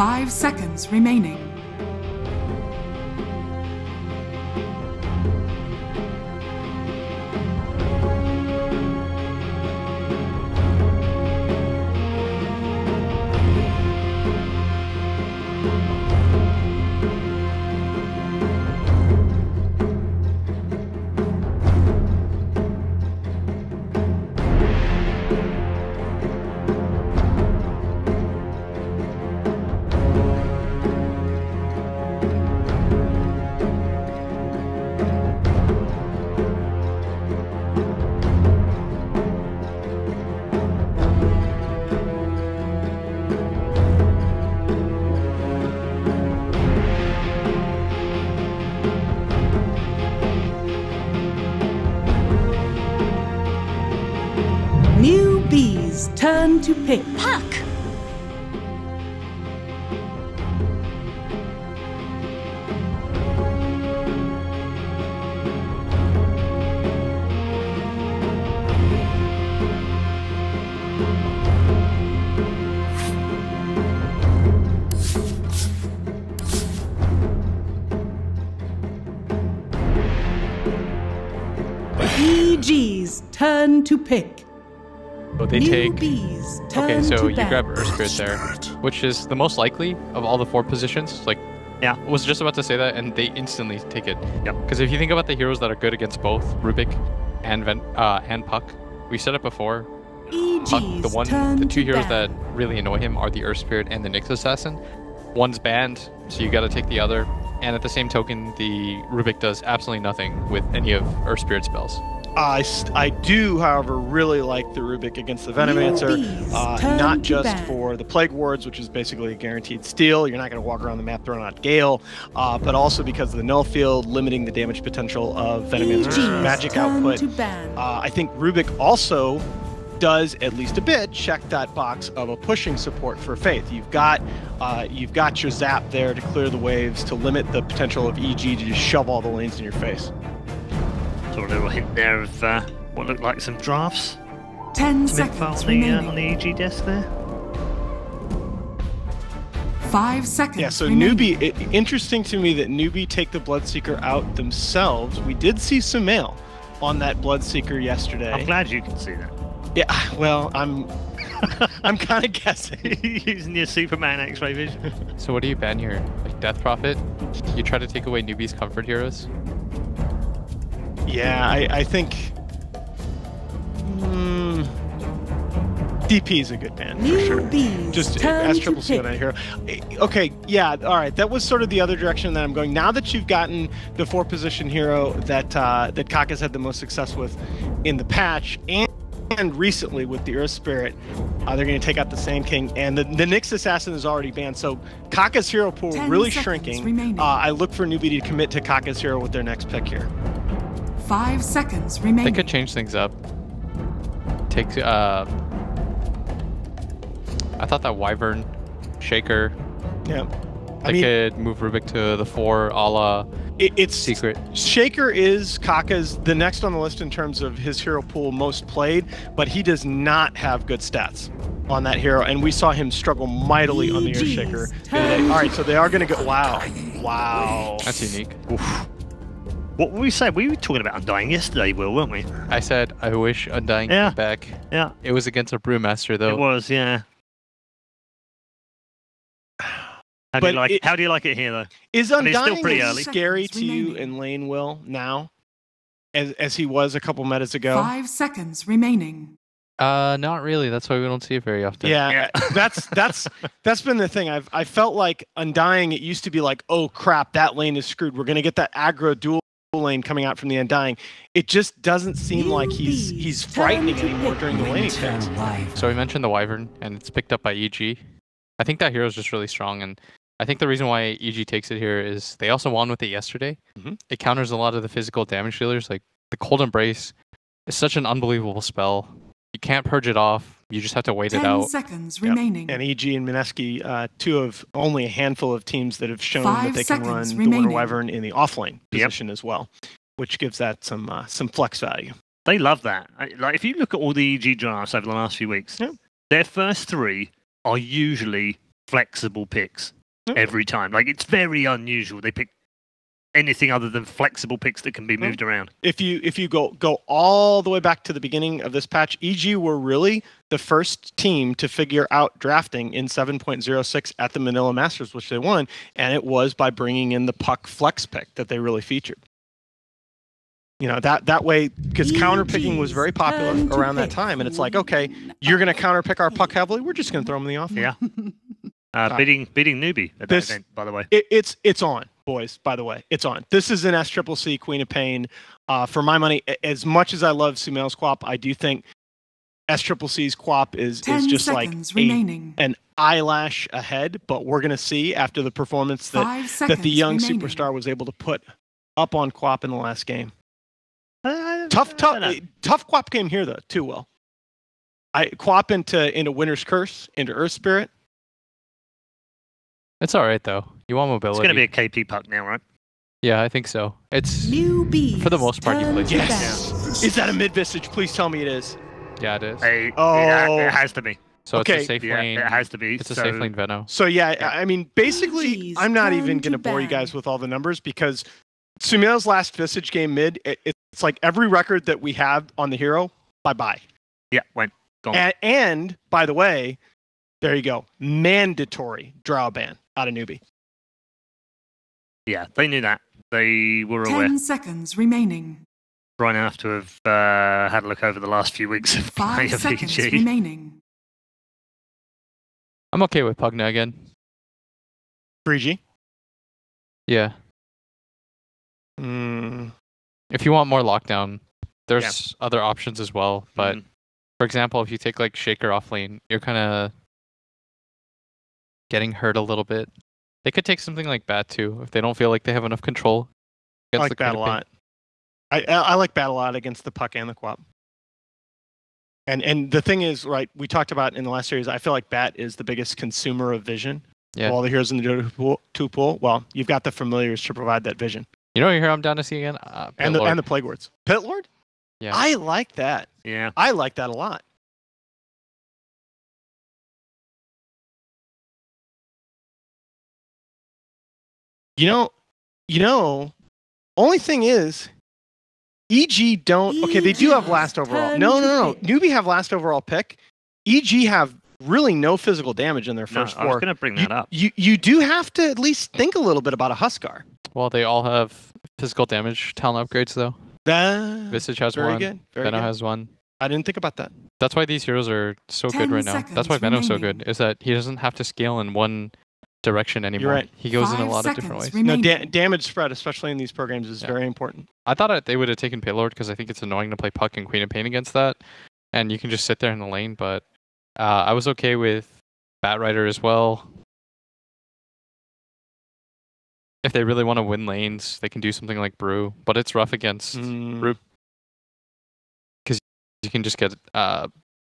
5 seconds remaining. Newbee's turn to pick. Puck! EG's turn to pick. So they take. Newbee's turn Okay, so to you bat. grab Earth Spirit there, which is the most likely of all the 4 positions. Like, Yeah. I was just about to say that, and they instantly take it. Yep. Because if you think about the heroes that are good against both Rubik and Puck, we said it before. Puck, EG's the two heroes bat. that really annoy him are the Earth Spirit and the Nyx Assassin. One's banned, so you got to take the other. And at the same token, the Rubik does absolutely nothing with any of Earth Spirit spells. I do, however, really like the Rubik against the Venomancer, not just for the Plague Wards, which is basically a guaranteed steal. You're not going to walk around the map throwing out Gale, but also because of the null field, limiting the damage potential of Venomancer's magic output. I think Rubik also does at least a bit check that box of a pushing support for Faith. You've got your zap there to clear the waves, to limit the potential of EG to just shove all the lanes in your face. Saw a little hint there of what looked like some drafts. 10 Some info seconds on remaining. the EG desk there. 5 seconds. Yeah, so remaining. Newbee, interesting to me that Newbee take the Bloodseeker out themselves. We did see Sumail on that Bloodseeker yesterday. I'm glad you can see that. Yeah, well, I'm kind of guessing. Using your Superman X-ray vision. So what do you ban here? Like Death Prophet? You try to take away Newbee's comfort heroes? Yeah, I think DP is a good ban for sure. Just as triple C on that hero. Okay, yeah, all right. That was sort of the other direction that I'm going. Now that you've gotten the 4-position hero that that Kaka's had the most success with in the patch, and recently with the Earth Spirit, they're going to take out the Sand King, and the Nyx Assassin is already banned. So Kaka's hero pool really shrinking. I look for Newbee to commit to Kaka's hero with their next pick here. 5 seconds remaining. They could change things up. Take I thought that Wyvern, Shaker. Yeah. They could move Rubik to the 4 a la it's Secret. Shaker is Kaka's the next on the list in terms of his hero pool most played, but he does not have good stats on that hero, and we saw him struggle mightily on the Earth Shaker. All right, so they are going to go. Wow. That's unique. Oof. What were we saying? We were talking about Undying yesterday, Will, weren't we? I said I wish Undying came back. Yeah. It was against a Brewmaster though. It was, yeah. How do you like it here, though? Is Undying still pretty early. Scary to you in lane, Will, now, as he was a couple metas ago? 5 seconds remaining. Not really. That's why we don't see it very often. Yeah, that's been the thing. I felt like Undying. It used to be like, oh crap, that lane is screwed. We're gonna get that aggro dual lane coming out from the Undying. It just doesn't seem like he's frightening anymore during the laning phase. So we mentioned the Wyvern, and it's picked up by EG. I think that hero is just really strong, and I think the reason why EG takes it here is they also won with it yesterday. It counters a lot of the physical damage dealers. Like the Cold Embrace is such an unbelievable spell. You can't purge it off. You just have to wait it out. 10 seconds remaining. And EG and Mineski, two of only a handful of teams that have shown that they can run the remaining. Winter Wyvern in the offlane position as well, which gives that some flex value. They love that. Like if you look at all the EG drafts over the last few weeks, their first 3 are usually flexible picks every time. Like, it's very unusual. They pick anything other than flexible picks that can be moved around. If you go all the way back to the beginning of this patch, EG were really the first team to figure out drafting in 7.06 at the Manila Masters, which they won, and it was by bringing in the puck flex pick that they really featured. You know, that way, because counter picking was very popular around that time, and it's like, okay, you're going to counter pick our puck heavily, we're just going to throw them in the offense. Yeah. Beating Newbee at that event, by the way. It's on, boys, by the way. It's on. This is an SCCC Queen of Pain. For my money, as much as I love Sumail's Quap, I do think SCCC's Quap is just like an eyelash ahead, but we're going to see after the performance that the young superstar was able to put up on Quap in the last game. Tough Quap game here, though, too, Will. Quap into Winter's Curse, into Earth Spirit. It's all right, though. You want mobility. It's going to be a KP puck now, right? Yeah, I think so. It's, Newbee, for the most part, he plays it. Yes! Is that a mid-visage? Please tell me it is. Yeah, it is. It has to be. So okay. It's a safe lane. It has to be. It's a safe lane Veno. So, I mean, basically, I'm not even going to bore you guys with all the numbers because Sumail's last Visage game mid, it's like every record that we have on the hero, bye-bye. Yeah, gone. And, by the way, there you go. Mandatory draw ban out of Newbee. Yeah, they knew that. They were aware. 10 seconds remaining. Right enough to have had a look over the last few weeks of play 5 of seconds EG. remaining. I'm okay with Pugna again. 3G? Yeah. If you want more lockdown, there's other options as well. But for example, if you take like Shaker off lane, you're kind of getting hurt a little bit. They could take something like Bat too if they don't feel like they have enough control. I like Bat a lot. I like Bat a lot against the puck and the Quap. And the thing is, right, we talked about in the last series, I feel like Bat is the biggest consumer of vision. Yeah. Of all the heroes in the Dota 2 pool, well, you've got the familiars to provide that vision. You know what hero I'm down to see again? And the Plague Lords. Pit Lord? Yeah. I like that. Yeah. I like that a lot. You know, only thing is, EG don't. Okay, they do have last overall. No. Newbee have last overall pick. EG have really no physical damage in their first four. I was going to bring that up. You do have to at least think a little bit about a Huskar. Well, they all have physical damage talent upgrades, though. Visage has one. Good. Veno has one. I didn't think about that. That's why these heroes are so good right now. That's why Veno's so good, is that he doesn't have to scale in one direction anymore. You're right. He goes in a lot of different ways. No, damage spread, especially in these programs, is very important. I thought they would have taken Payload because I think it's annoying to play Puck and Queen of Pain against that, and you can just sit there in the lane. But I was okay with Bat Rider as well. If they really want to win lanes, they can do something like Brew, but it's rough against Brew because you can just get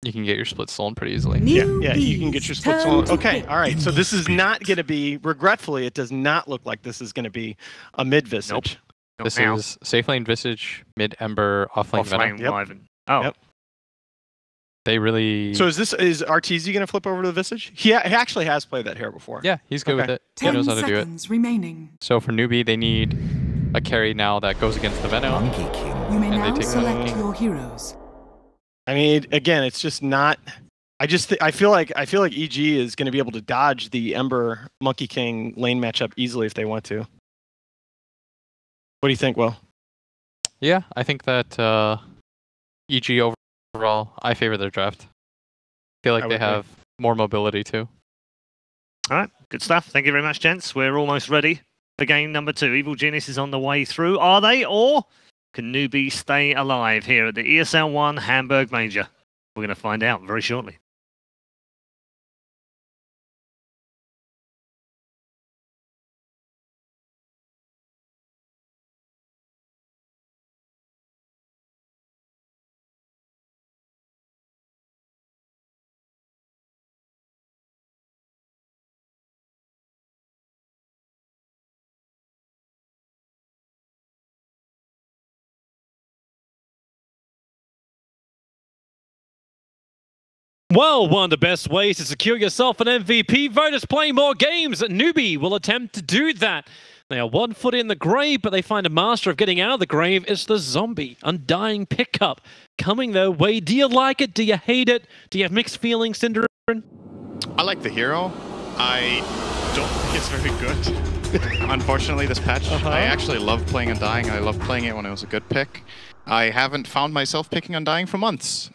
you can get your split stolen pretty easily. Yeah, you can get your split stolen. Okay, all right. So this is not going to be, regretfully, it does not look like this is going to be a mid Visage. Nope. This is safe lane Visage, mid Ember, off lane Venom. Yep. They really. So is Arteezy going to flip over to the Visage? He actually has played that hero before. Yeah, he's good with it. He knows how to do it. 10 seconds remaining. So for Newbee, they need a carry now that goes against the Venom. You may now select your heroes. I mean, again, it's just not. I feel like EG is going to be able to dodge the Ember Monkey King lane matchup easily if they want to. What do you think, Will? Yeah, I think that EG overall, I favor their draft. I feel like they have more mobility too. All right, good stuff. Thank you very much, gents. We're almost ready for game number 2. Evil Genius is on the way through. Are they, or can Newbee stay alive here at the ESL 1 Hamburg Major? We're going to find out very shortly. Well, one of the best ways to secure yourself an MVP vote is playing more games. Newbee will attempt to do that. They are 1 foot in the grave, but they find a master of getting out of the grave. It's the zombie Undying pickup coming their way. Do you like it? Do you hate it? Do you have mixed feelings, Cinderin? I like the hero. I don't think it's very good. Unfortunately, this patch, I actually love playing Undying. I loved playing it when it was a good pick. I haven't found myself picking Undying for months.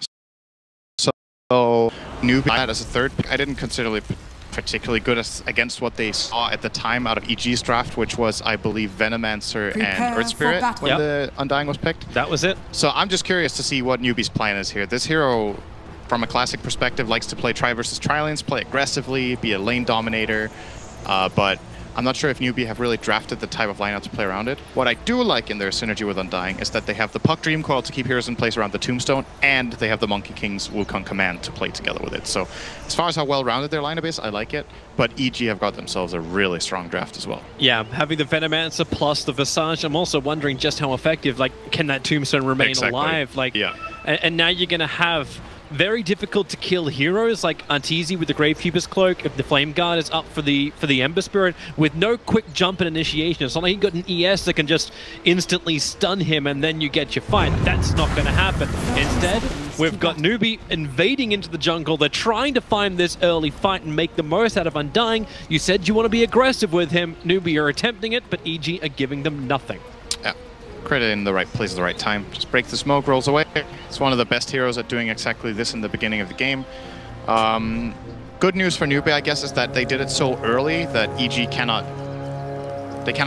So Newbee as a third pick, I didn't consider it particularly good against what they saw at the time out of EG's draft, which was, I believe, Venomancer and Earth Spirit when the Undying was picked. That was it. So I'm just curious to see what Newbee's plan is here. This hero, from a classic perspective, likes to play Tri versus Tri lanes, play aggressively, be a lane dominator, but I'm not sure if Newbee have really drafted the type of lineup to play around it. What I do like in their synergy with Undying is that they have the Puck Dream Coil to keep heroes in place around the Tombstone, and they have the Monkey King's Wukong Command to play together with it. So as far as how well-rounded their lineup is, I like it. But EG have got themselves a really strong draft as well. Yeah, having the Venomancer plus the Visage, I'm also wondering just how effective, like, can that Tombstone remain alive? Like, yeah. And now you're going to have very difficult to kill heroes like Arteezy with the Gravekeeper's Cloak, if the Flame Guard is up for the Ember Spirit, with no quick jump and initiation. It's not like you got an ES that can just instantly stun him and then you get your fight. That's not going to happen. Instead, we've got Newbee invading into the jungle. They're trying to find this early fight and make the most out of Undying. You said you want to be aggressive with him. Newbee are attempting it, but EG are giving them nothing. Yeah. Credit in the right place at the right time. Just break the smoke, rolls away. It's one of the best heroes at doing exactly this in the beginning of the game. Good news for Newbee, I guess, is that they did it so early that EG cannot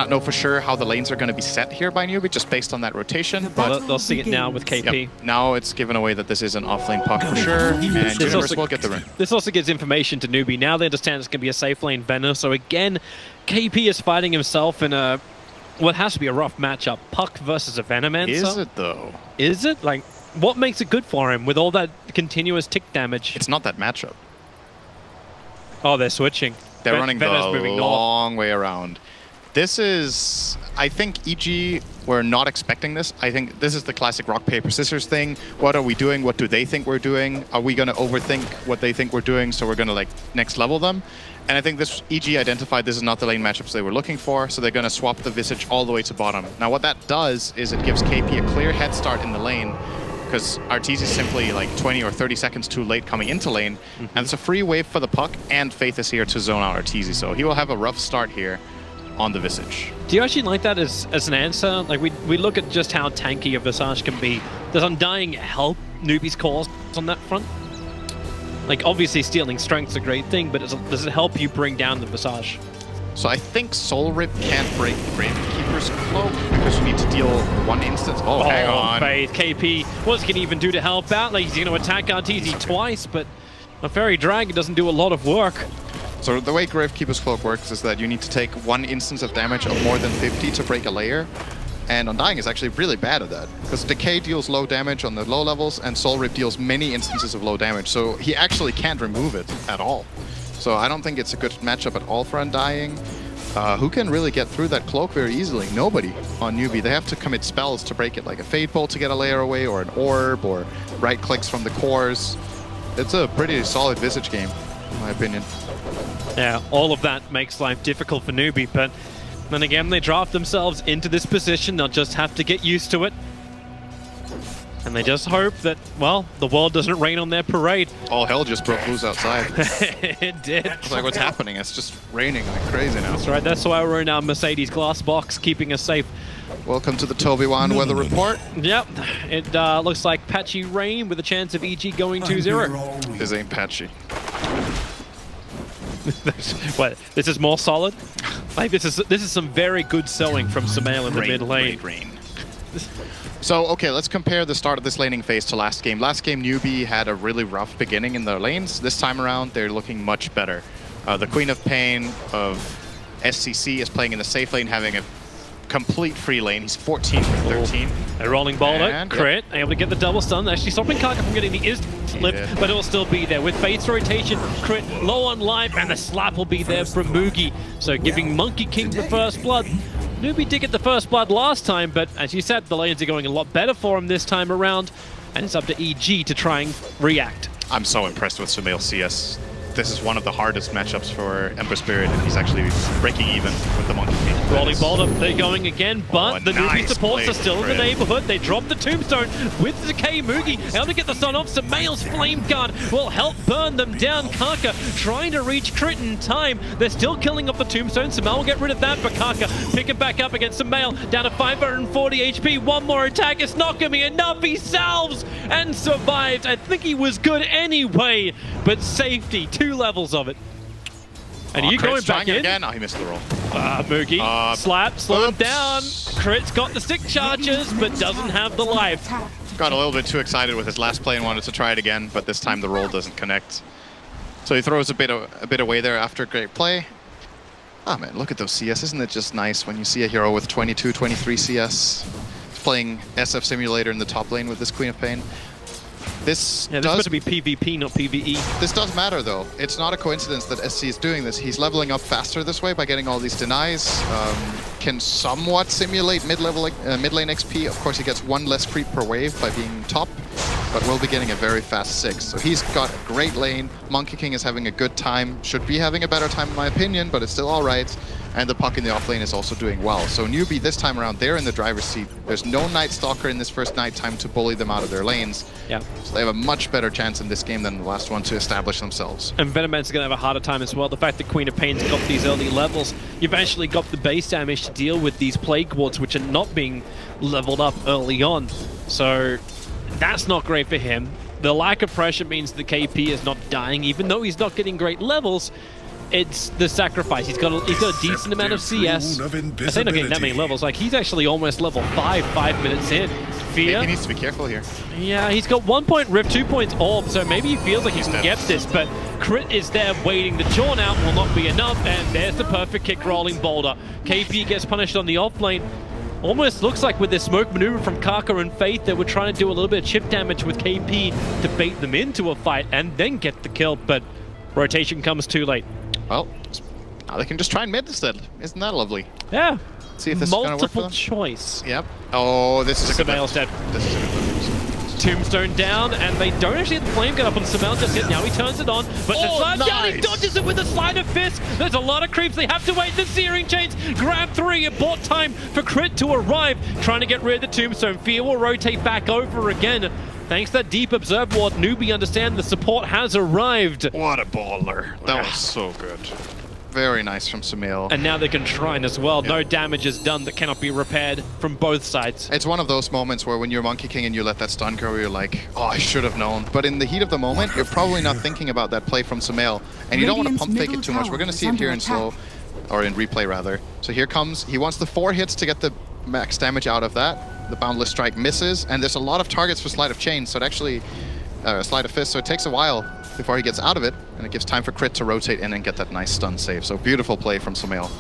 know for sure how the lanes are going to be set here by Newbee, just based on that rotation. But they'll see it now with KP. Yep, now it's given away that this is an offlane puck for sure, and Universe will get the rune. This also gives information to Newbee. Now they understand it's going to be a safe lane Venom. So again, KP is fighting himself in a what has to be a rough matchup. Puck versus a Venomancer. Is it though? Is it? Like, what makes it good for him with all that continuous tick damage? It's not that matchup. Oh, they're switching. They're running the long way around. This is, I think EG were not expecting this. I think this is the classic rock, paper, scissors thing. What are we doing? What do they think we're doing? Are we going to overthink what they think we're doing, so we're going to like next level them? And I think this EG identified this is not the lane matchups they were looking for, so they're going to swap the Visage all the way to bottom. Now what that does is it gives KP a clear head start in the lane, because Arteezy is simply like 20 or 30 seconds too late coming into lane, and it's a free wave for the puck, and Faith is here to zone out Arteezy, so he will have a rough start here on the Visage. Do you actually like that as an answer? Like, we look at just how tanky a Visage can be. Does Undying help Newbee's cause on that front? Like, obviously stealing strength's a great thing, but does it help you bring down the Visage? So I think Soul Rip can't break Gravekeeper's Cloak because you need to deal one instance. Oh, hang on. Faith, KP, what's he going to even do to help out? Like, he's going to attack Arteezy twice, but a Fairy Dragon doesn't do a lot of work. So the way Gravekeeper's Cloak works is that you need to take one instance of damage of more than 50 to break a layer. And Undying is actually really bad at that, because Decay deals low damage on the low levels, and Soul Rip deals many instances of low damage, so he actually can't remove it at all. So I don't think it's a good matchup at all for Undying. Who can really get through that cloak very easily? Nobody on Newbee. They have to commit spells to break it, like a Fade Bolt to get a layer away, or an Orb, or right clicks from the cores. It's a pretty solid Visage game, in my opinion. Yeah, all of that makes life difficult for Newbee, but then again, they draft themselves into this position. They'll just have to get used to it. And they just hope that, well, the world doesn't rain on their parade. All hell just broke loose outside. It did. It's like, what's happening? It's just raining like crazy now. That's right. That's why we're in our Mercedes glass box, keeping us safe. Welcome to the Toby-Wan weather report. Yep. It looks like patchy rain with a chance of EG going 2-0. This ain't patchy. What? This is more solid? Like, this is some very good sewing from Sumail in the mid lane. Rain. So, okay, let's compare the start of this laning phase to last game. Last game, Newbee had a really rough beginning in their lanes. This time around, they're looking much better. The Queen of Pain of SCC is playing in the safe lane, having a complete free lane. He's 14 for 13. A rolling boulder, crit, able to get the double stun, actually stopping Kaka from getting the instant lift, but it'll still be there. With Faith's rotation, crit, low on life, and the slap will be there from Mugi. So giving Monkey King the first blood. Newbee did get the first blood last time, but as you said, the lanes are going a lot better for him this time around, and it's up to EG to try and react. I'm so impressed with Sumail CS. This is one of the hardest matchups for Ember Spirit, and he's actually breaking even with the Monkey King. Rolling Boulder, they're going again, but the Newbee supports are still in the neighborhood. They drop the Tombstone with Decay. Mugi able to get the stun off. Sumail's Flame Guard will help burn them down. Kaka trying to reach crit in time. They're still killing off the Tombstone. Sumail will get rid of that, but Kaka picking back up against Sumail, down to 540 HP. One more attack, it's not going to be enough. He salves and survives. I think he was good anyway, but safety, 2 levels of it. And you going back in? Again? Oh, he missed the roll. Mugi, slap, slow him down. Crit's got the stick charges, but doesn't have the life. Got a little bit too excited with his last play and wanted to try it again, but this time the roll doesn't connect. So he throws a bit away there after a great play. Ah man, look at those CS. Isn't it just nice when you see a hero with 22, 23 CS? He's playing SF Simulator in the top lane with this Queen of Pain. This is supposed to be PvP, not PvE. This does matter, though. It's not a coincidence that SC is doing this. He's leveling up faster this way by getting all these denies. Can somewhat simulate mid lane XP. Of course, he gets 1 less creep per wave by being top, but will be getting a very fast 6. So he's got a great lane. Monkey King is having a good time. Should be having a better time, in my opinion, but it's still all right. And the puck in the off lane is also doing well. So Newbee this time around, they're in the driver's seat. There's no Night Stalker in this first night time to bully them out of their lanes. Yeah. So they have a much better chance in this game than the last one to establish themselves. And Venomman's going to have a harder time as well. The fact that Queen of Pain's got these early levels, you've actually got the base damage to deal with these Plague Wards, which are not being leveled up early on. So that's not great for him. The lack of pressure means the KP is not dying, even though he's not getting great levels. It's the sacrifice. He's got a decent amount of CS. I say not getting that many levels. Like, he's actually almost level 5 minutes in. Fear. He needs to be careful here. Yeah, he's got 1 point Rift, 2 points Orb, so maybe he feels like he can get this, but Crit is there waiting. The Chorn out will not be enough, and there's the perfect kick rolling Boulder. KP gets punished on the off lane. Almost looks like with this smoke maneuver from Kaka and Faith, they were trying to do a little bit of chip damage with KP to bait them into a fight and then get the kill, but rotation comes too late. Well, now they can just try and mid instead. Isn't that lovely? Yeah. See if this is going to work for Multiple them. choice. Yep. Oh, this is a good Sumail's dead. This is a good Tombstone down, and they don't actually get the flame gun up on Sumail just yet. Now he turns it on, but the slide down, he dodges it with a slide of fist. There's a lot of creeps. They have to wait. The Searing Chains grab 3. It bought time for Crit to arrive, trying to get rid of the Tombstone. Fear will rotate back over again. Thanks to that deep observe ward, Newbee understand the support has arrived. What a baller. That was so good. Very nice from Sumail. And now they can shrine as well. Yep. No damage is done that cannot be repaired from both sides. It's one of those moments where when you're Monkey King and you let that stun go, you're like, oh, I should have known. But in the heat of the moment, you're probably not thinking about that play from Sumail. And you don't want to pump fake it too much. We're going to see it here in slow, or in replay rather. So here comes, he wants the 4 hits to get the max damage out of that. The Boundless Strike misses, and there's a lot of targets for Slide of Chain, so it actually, Slide of Fist, so it takes a while before he gets out of it, and it gives time for Crit to rotate in and get that nice stun save. So beautiful play from Sumail,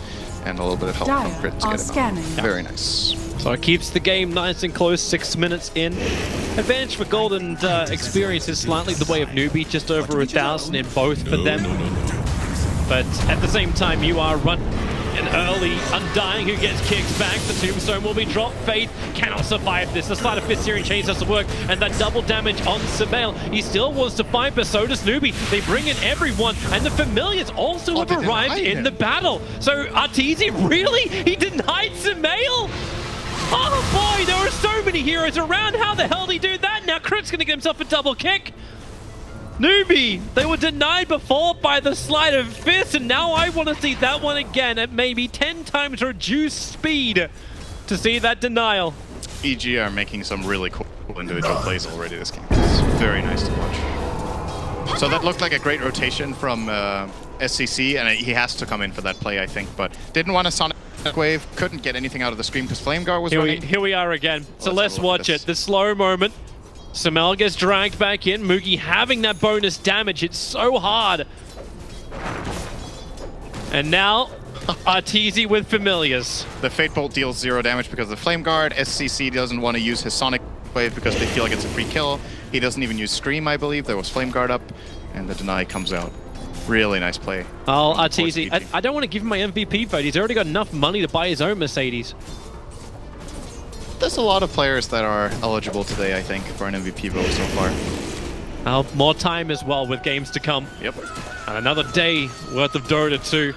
and a little bit of help from Crit to get him out. Very nice. So it keeps the game nice and close, 6 minutes in. Advantage for Gold and Experience is slightly the way of Newbee, just over 1,000 in both for them. But at the same time, you are an early Undying who gets kicks back. The Tombstone will be dropped. Faith cannot survive this. The Slide of Fist Searing Chains doesn't work, and that double damage on Sumail. He still wants to fight, but so does Newbee. They bring in everyone, and the Familiars also have arrived in the battle. So Arteezy, really? He denied Sumail? Oh boy, there are so many heroes around. How the hell did he do that? Now Crit's gonna get himself a double kick. Newbee, they were denied before by the Slide of Fist, and now I want to see that one again at maybe 10 times reduced speed to see that denial. EG are making some really cool individual plays already this game. It's very nice to watch. So that looked like a great rotation from SCC, and he has to come in for that play, I think, but didn't want a Sonic Wave, couldn't get anything out of the Scream because Flame Guard was running. Here we are again. So let's watch it. The slow moment. Sumail gets dragged back in. Mugi having that bonus damage. It's so hard. And now, Arteezy with Familiars. The Fate Bolt deals 0 damage because of the Flame Guard. SCC doesn't want to use his Sonic Wave because they feel like it's a free kill. He doesn't even use Scream, I believe. There was Flame Guard up, and the deny comes out. Really nice play. Oh, Arteezy. I don't want to give him my MVP vote. He's already got enough money to buy his own Mercedes. There's a lot of players that are eligible today, I think, for an MVP vote so far. More time as well with games to come. Yep. And another day worth of Dota 2.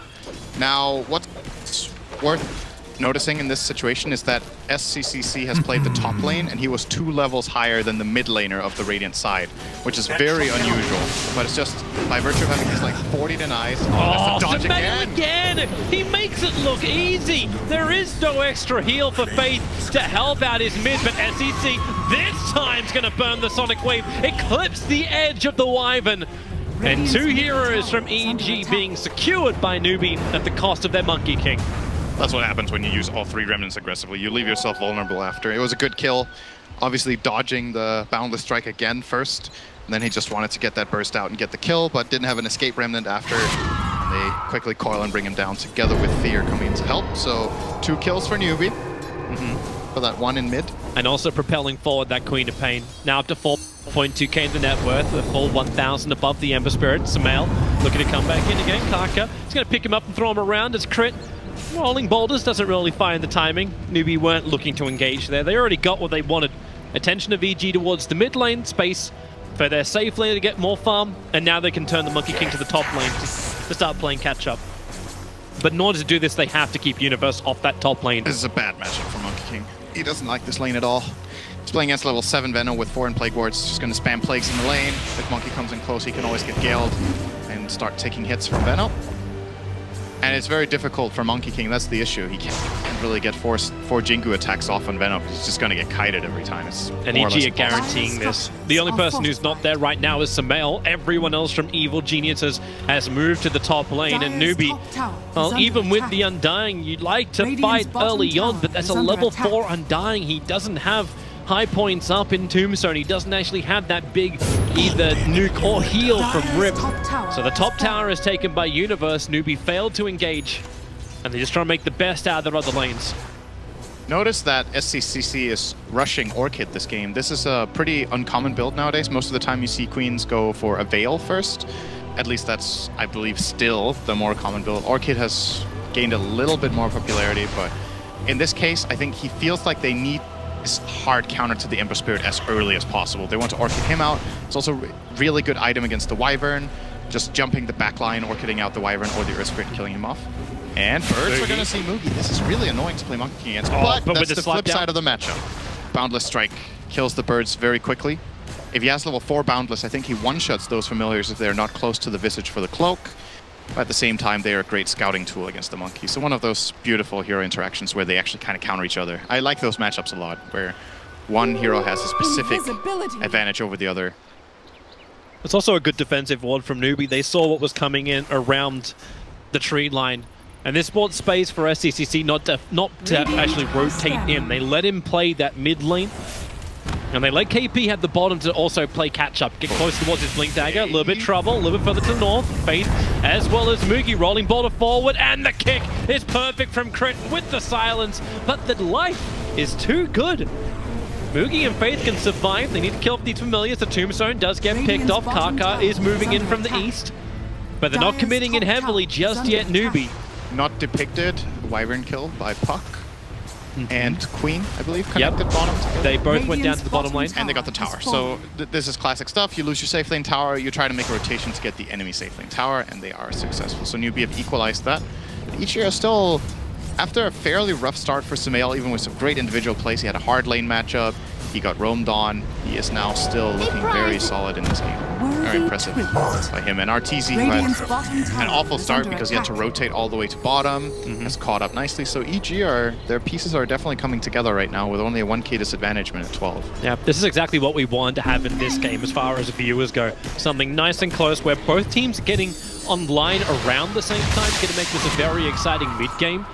Now, what's worth noticing in this situation is that SCCC has played the top lane, and he was 2 levels higher than the mid laner of the Radiant side, which is very unusual. But it's just by virtue of having these like 40 denies. Oh, that's the dodge again! He makes it look easy. There is no extra heal for Faith to help out his mid, but SEC this time's gonna burn the Sonic Wave. It clips the edge of the Wyvern. And 2 heroes from EG being secured by Newbee at the cost of their Monkey King. That's what happens when you use all 3 remnants aggressively. You leave yourself vulnerable after. It was a good kill. Obviously dodging the Boundless Strike again first. And then he just wanted to get that burst out and get the kill, but didn't have an escape remnant after. And they quickly coil and bring him down together with Fear coming in to help. So 2 kills for Newbee. For that 1 in mid. And also propelling forward that Queen of Pain. Now up to 4.2k in the net worth, a full 1,000 above the Ember Spirit. Samael looking to come back in again. Kaka is going to pick him up and throw him around as crit. Rolling boulders doesn't really find the timing. Newbee weren't looking to engage there. They already got what they wanted. Attention of EG towards the mid lane space for their safe lane to get more farm, and now they can turn the Monkey King to the top lane to start playing catch up. But in order to do this, they have to keep Universe off that top lane. This is a bad matchup for Monkey King. He doesn't like this lane at all. He's playing against level 7 Venom with 4 Plague Wards. Just going to spam plagues in the lane. If Monkey comes in close, he can always get galed and start taking hits from Venom. And it's very difficult for Monkey King. That's the issue. He can't really get 4 Jingu attacks off on Venom. He's just going to get kited every time. It's and EG are guaranteeing this. The only person who's not there right now is Samael. Everyone else from Evil Geniuses has moved to the top lane. And Newbee, well, even with the Undying, you'd like to fight early on, but that's a level 4 Undying. He doesn't have high points up in Tombstone. He doesn't actually have that big either nuke or heal from Rip. So the top tower is taken by Universe. Newbee failed to engage, and they just try to make the best out of their other lanes. Notice that SCCC is rushing Orchid this game. This is a pretty uncommon build nowadays. Most of the time you see Queens go for a Veil first. At least that's, I believe, still the more common build. Orchid has gained a little bit more popularity, but in this case, I think he feels like they need this hard counter to the Ember Spirit as early as possible. They want to Orchid him out. It's also a really good item against the Wyvern. Just jumping the back line, Orchiding out the Wyvern or the Earth Spirit, killing him off. And birds, we're going to see Moogie. This is really annoying to play Monkey King against, but that's the flip side of the matchup. Boundless Strike kills the birds very quickly. If he has level 4 Boundless, I think he one-shots those familiars if they're not close to the Visage for the Cloak. But at the same time, they are a great scouting tool against the Monkey. So one of those beautiful hero interactions where they actually kind of counter each other. I like those matchups a lot, where one hero has a specific advantage over the other. It's also a good defensive ward from Newbee. They saw what was coming in around the tree line. And this bought space for SCCC not to actually rotate in. They let him play that mid lane. And they let KP have the bottom to also play catch-up. Get close towards his Blink Dagger. A little bit trouble, a little bit further to the north. Faith, as well as Moogie, rolling boulder forward. And the kick is perfect from Crit with the silence. But the life is too good. Moogie and Faith can survive. They need to kill off these familiars. The Tombstone does get picked off. Kaka is moving in from the east. But they're not committing in heavily just yet, Newbee. Not depicted. Wyvern kill by Puck. And Queen, I believe, connected bottom together. They both went down to the bottom lane. And they got the tower. So this is classic stuff. You lose your safe lane tower, you try to make a rotation to get the enemy safe lane tower, and they are successful. So Newbee have equalized that. Each year still, after a fairly rough start for Samael, even with some great individual plays, he had a hard lane matchup. He got roamed on. He is now still looking very solid in this game. Very impressive by him. And RTZ had an awful start because he had to rotate all the way to bottom. Has caught up nicely. So EG, their pieces are definitely coming together right now with only a 1k disadvantage minute 12. Yeah, this is exactly what we wanted to have in this game as far as viewers go. Something nice and close where both teams are getting online around the same time. It's going to make this a very exciting mid-game.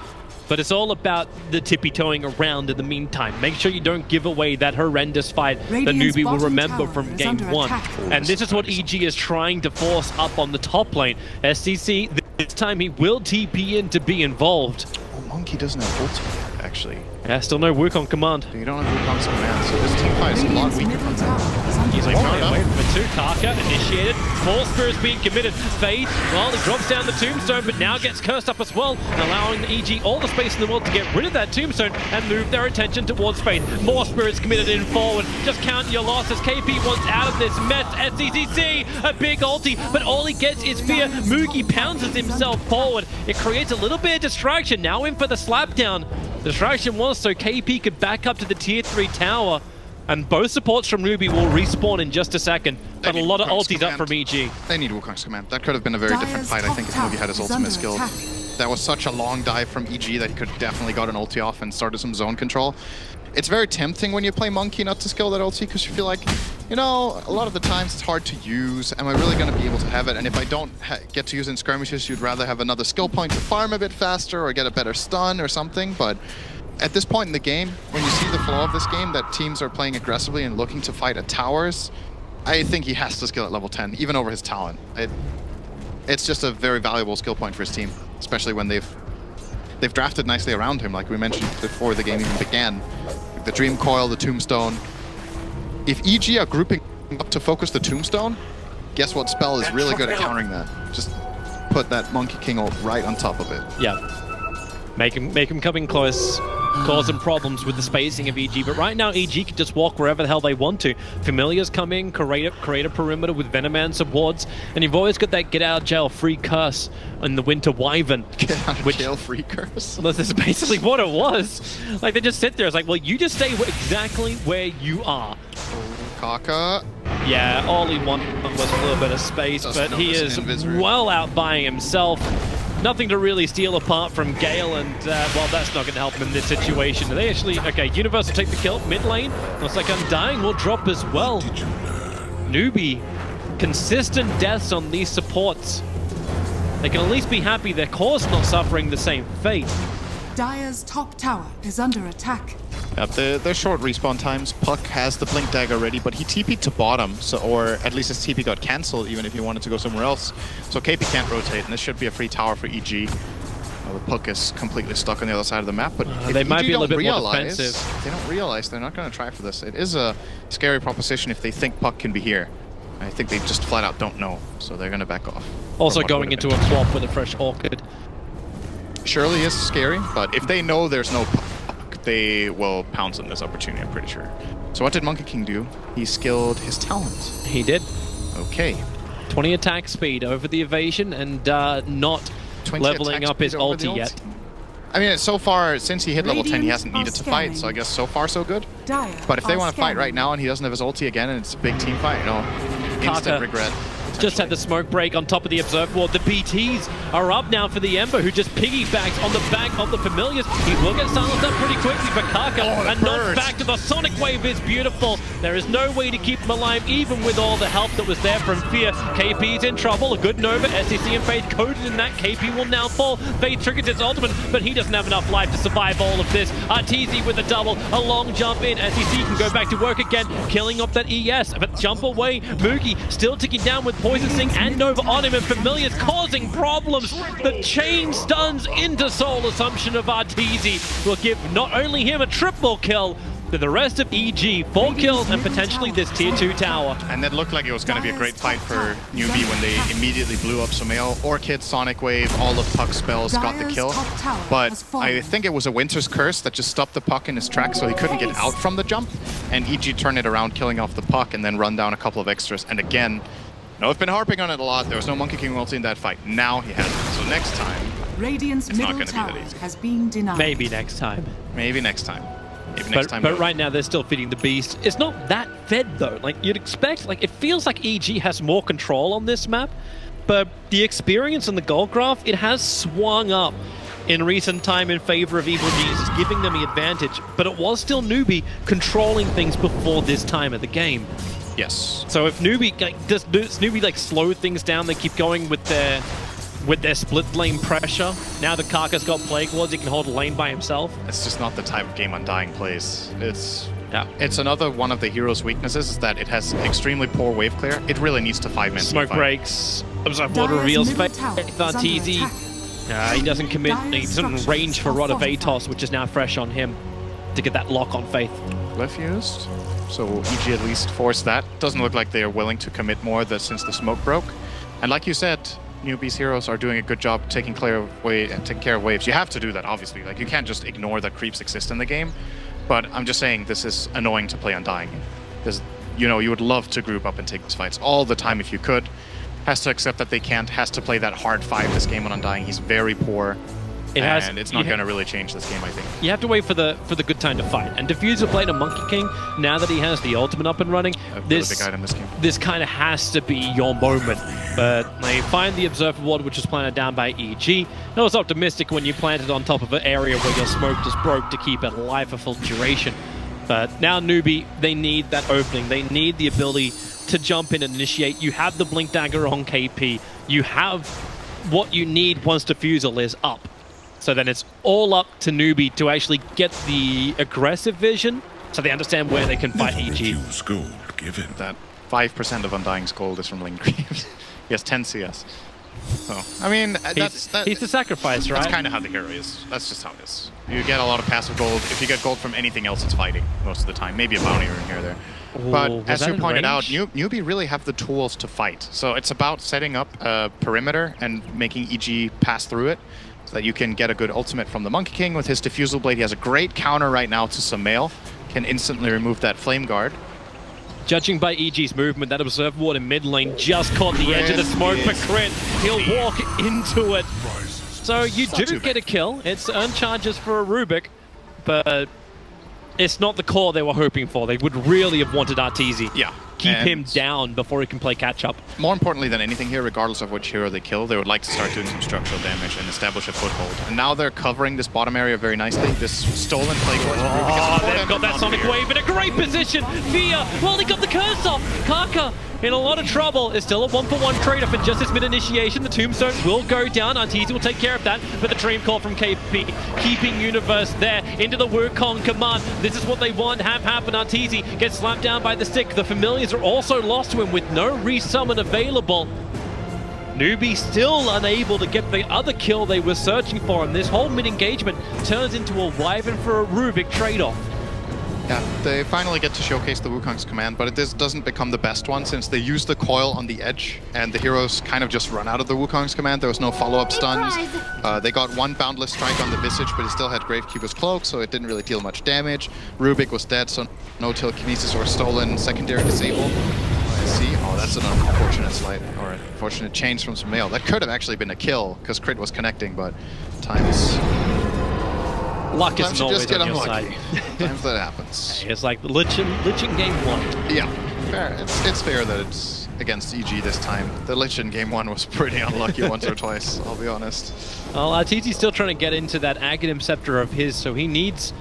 But it's all about the tippy-toeing around in the meantime. Make sure you don't give away that horrendous fight that Newbee will remember from game 1. And this is what EG is trying to force up on the top lane. SCC, this time he will TP in to be involved. Oh, Monkey doesn't have ultimate, actually. Yeah, still no Wukong command. You don't have Wukong's command, so this team fight is a lot weaker from that. He's like running away from it too. Kaka initiated, More spirits being committed. Fade, well, he drops down the tombstone, but now gets cursed up as well, allowing EG all the space in the world to get rid of that tombstone and move their attention towards Fade. More spirits committed in forward. Just count your losses. KP wants out of this mess. SCCC, a big ulti, but all he gets is fear. Moogie pounces himself forward. It creates a little bit of distraction. Now in for the slap down. The distraction was so KP could back up to the tier 3 tower. And both supports from Newbee will respawn in just a second. But a lot of ultis up from EG. They need Wukong's command. That could have been a very different fight, I think, if Newbee had his ultimate skill. That was such a long dive from EG that he could definitely got an ulti off and started some zone control. It's very tempting when you play Monkey not to skill that ulti, because you feel like, you know, a lot of the times it's hard to use. Am I really going to be able to have it? And if I don't get to use it in skirmishes, you'd rather have another skill point to farm a bit faster or get a better stun or something. But at this point in the game, when you see the flow of this game, that teams are playing aggressively and looking to fight at towers, I think he has to skill at level 10, even over his talent. It's just a very valuable skill point for his team, especially when they've drafted nicely around him, like we mentioned before the game even began. Like the Dream Coil, the Tombstone. If EG are grouping up to focus the Tombstone, guess what spell is really good at countering that? Just put that Monkey King ult right on top of it. Yeah. Make him come in close, cause some problems with the spacing of EG. But right now, EG can just walk wherever the hell they want to. Familiars come in, create a perimeter with Venoman supports, and you've always got that get out of jail free curse in the Winter Wyvern. Get out of jail free curse? Well, this is basically what it was. Like, they just sit there. It's like, well, you just stay exactly where you are. Kaka. Yeah, all he wanted was a little bit of space, but he is well out by himself. Nothing to really steal apart from Gale, and well, that's not going to help him in this situation. They actually, okay, Universe will take the kill mid lane. Looks like Undying will drop as well. Newbee, consistent deaths on these supports. They can at least be happy their core's not suffering the same fate. Dire's top tower is under attack. They're short respawn times. Puck has the Blink Dagger ready, but he TP'd to bottom, so, or at least his TP got cancelled even if he wanted to go somewhere else. So KP can't rotate, and this should be a free tower for EG. The Puck is completely stuck on the other side of the map, but if they might EG be a little bit more realize, defensive. they don't realize, they're not going to try for this. It is a scary proposition if they think Puck can be here. I think they just flat out don't know, so they're going to back off. Also going into a swap with a fresh Orchid. Surely is scary, but if they know there's no Puck, they will pounce on this opportunity, I'm pretty sure. So what did Monkey King do? He skilled his talent. He did. Okay. 20 attack speed over the evasion and not leveling up his ulti yet. I mean, so far, since he hit level 10, he hasn't needed to fight, so I guess so far so good. But if they want to fight right now and he doesn't have his ulti again and it's a big team fight, you know, instant regret. Just had the smoke break on top of the Observe Ward. The BTs are up now for the Ember, who just piggybacks on the back of the Familiars. He will get silenced up pretty quickly for Kaka, and not back to the Sonic Wave is beautiful. There is no way to keep him alive, even with all the help that was there from Fear. KP's in trouble. A good Nova, SEC and Faith coded in that. KP will now fall. Faith triggers its ultimate, but he doesn't have enough life to survive all of this. Arteezy with a double, a long jump in. SEC can go back to work again, killing off that ES, but jump away. Moogie still ticking down with Poison Sting and Nova on him, and Familiar's causing problems. The chain stuns into Soul Assumption of Arteezy will give not only him a triple kill, but the rest of EG 4 kills and potentially this tier 2 tower. And that looked like it was going to be a great fight for Newbee when they immediately blew up Sumail. Orchid, Sonic Wave, all of Puck's spells got the kill. But I think it was a Winter's Curse that just stopped the Puck in his tracks so he couldn't get out from the jump. And EG turned it around, killing off the Puck and then run down a couple of extras. And again, I've been harping on it a lot. There was no Monkey King ulti in that fight. Now he has it. So next time, Radiant's it's not middle going to be that tower easy. has been denied. Maybe next time. Maybe next time. Maybe next time. But right now they're still feeding the beast. It's not that fed though. Like you'd expect. Like it feels like EG has more control on this map, but the experience and the goal graph, it has swung up in recent time in favor of Evil Genius, giving them the advantage. But it was still Newbee controlling things before this time of the game. Yes. So if Newbee, like, does Newbee like slow things down, they keep going with their split lane pressure. Now that Kaka's got Plague Wards, he can hold a lane by himself. It's just not the type of game Undying plays. It's another one of the hero's weaknesses is that it has extremely poor wave clear. It really needs to 5-man Smoke breaks. Observe Water reveals Faith. Arteezy. He doesn't commit. He doesn't range for Rod of Atos, which is now fresh on him to get that lock on Faith. glyph used. So EG at least forced that. Doesn't look like they're willing to commit more since the smoke broke. And like you said, Newbee's heroes are doing a good job taking care of waves. You have to do that, obviously. Like, you can't just ignore that creeps exist in the game. But I'm just saying this is annoying to play Undying. Because, you know, you would love to group up and take these fights all the time if you could. Has to accept that they can't. Has to play that hard 5 this game on Undying. He's very poor. And it's not going to really change this game, I think. You have to wait for the good time to fight. And Diffuser played a Monkey King. Now that he has the ultimate up and running, this kind of has to be your moment. But they find the Observer Ward, which was planted down by EG. I was optimistic when you planted on top of an area where your smoke just broke to keep it alive for full duration. But now Newbee, they need that opening. They need the ability to jump in and initiate. You have the Blink Dagger on KP. You have what you need once Diffusal is up. So then it's all up to Newbee to actually get the aggressive vision so they understand where they can fight EG. That 5% of Undying's gold is from Link Creeps. He has 10 CS. So, I mean, he's the sacrifice, right? That's kind of how the hero is. That's just how it is. You get a lot of passive gold. If you get gold from anything else, it's fighting most of the time. Maybe a bounty rune here or there. But as you pointed out, Newbee really have the tools to fight. So it's about setting up a perimeter and making EG pass through it, so that you can get a good ultimate from the Monkey King with his Diffusal Blade. He has a great counter right now to Samael. Can instantly remove that Flame Guard. Judging by EG's movement, that Observer Ward in mid lane just caught the edge of the smoke for Crit. He'll walk into it. So you do get a kill. It's earned charges for a Rubik, but it's not the core they were hoping for. They would really have wanted Arteezy. Yeah. Keep him down before he can play catch-up. More importantly than anything here, regardless of which hero they kill, they would like to start doing some structural damage and establish a foothold. And now they're covering this bottom area very nicely. This stolen Plague Ward. They've got that Sonic Wave in a great position. Via, well, they got the curse off. Kaka in a lot of trouble. It's still a 1-for-1 trade-off in just this mid-initiation. The Tombstone will go down. Arteezy will take care of that. But the Dream Call from KP, keeping Universe there into the Wukong command. This is what they want. Have happen. Arteezy gets slapped down by the stick. The Familiars are also lost to him with no resummon available. Newbee still unable to get the other kill they were searching for, and this whole mid-engagement turns into a Wyvern for a Rubik trade-off. Yeah, they finally get to showcase the Wukong's command, but it doesn't become the best one since they use the coil on the edge and the heroes kind of just run out of the Wukong's command. There was no follow-up stuns. They got one Boundless Strike on the Visage, but he still had Gravekeeper's Cloak, so it didn't really deal much damage. Rubik was dead, so no telekinesis or stolen secondary disable. I see. Oh, that's an unfortunate slight, or unfortunate change from Samael. That could have actually been a kill, because Crit was connecting, but times... Luck isn't always on your side. Times that happens. It's like the Lich in game 1. Yeah, fair. It's fair that it's against EG this time. The Lich in game 1 was pretty unlucky once or twice, I'll be honest. Well, Arteezy's still trying to get into that Aghanim Scepter of his, so he needs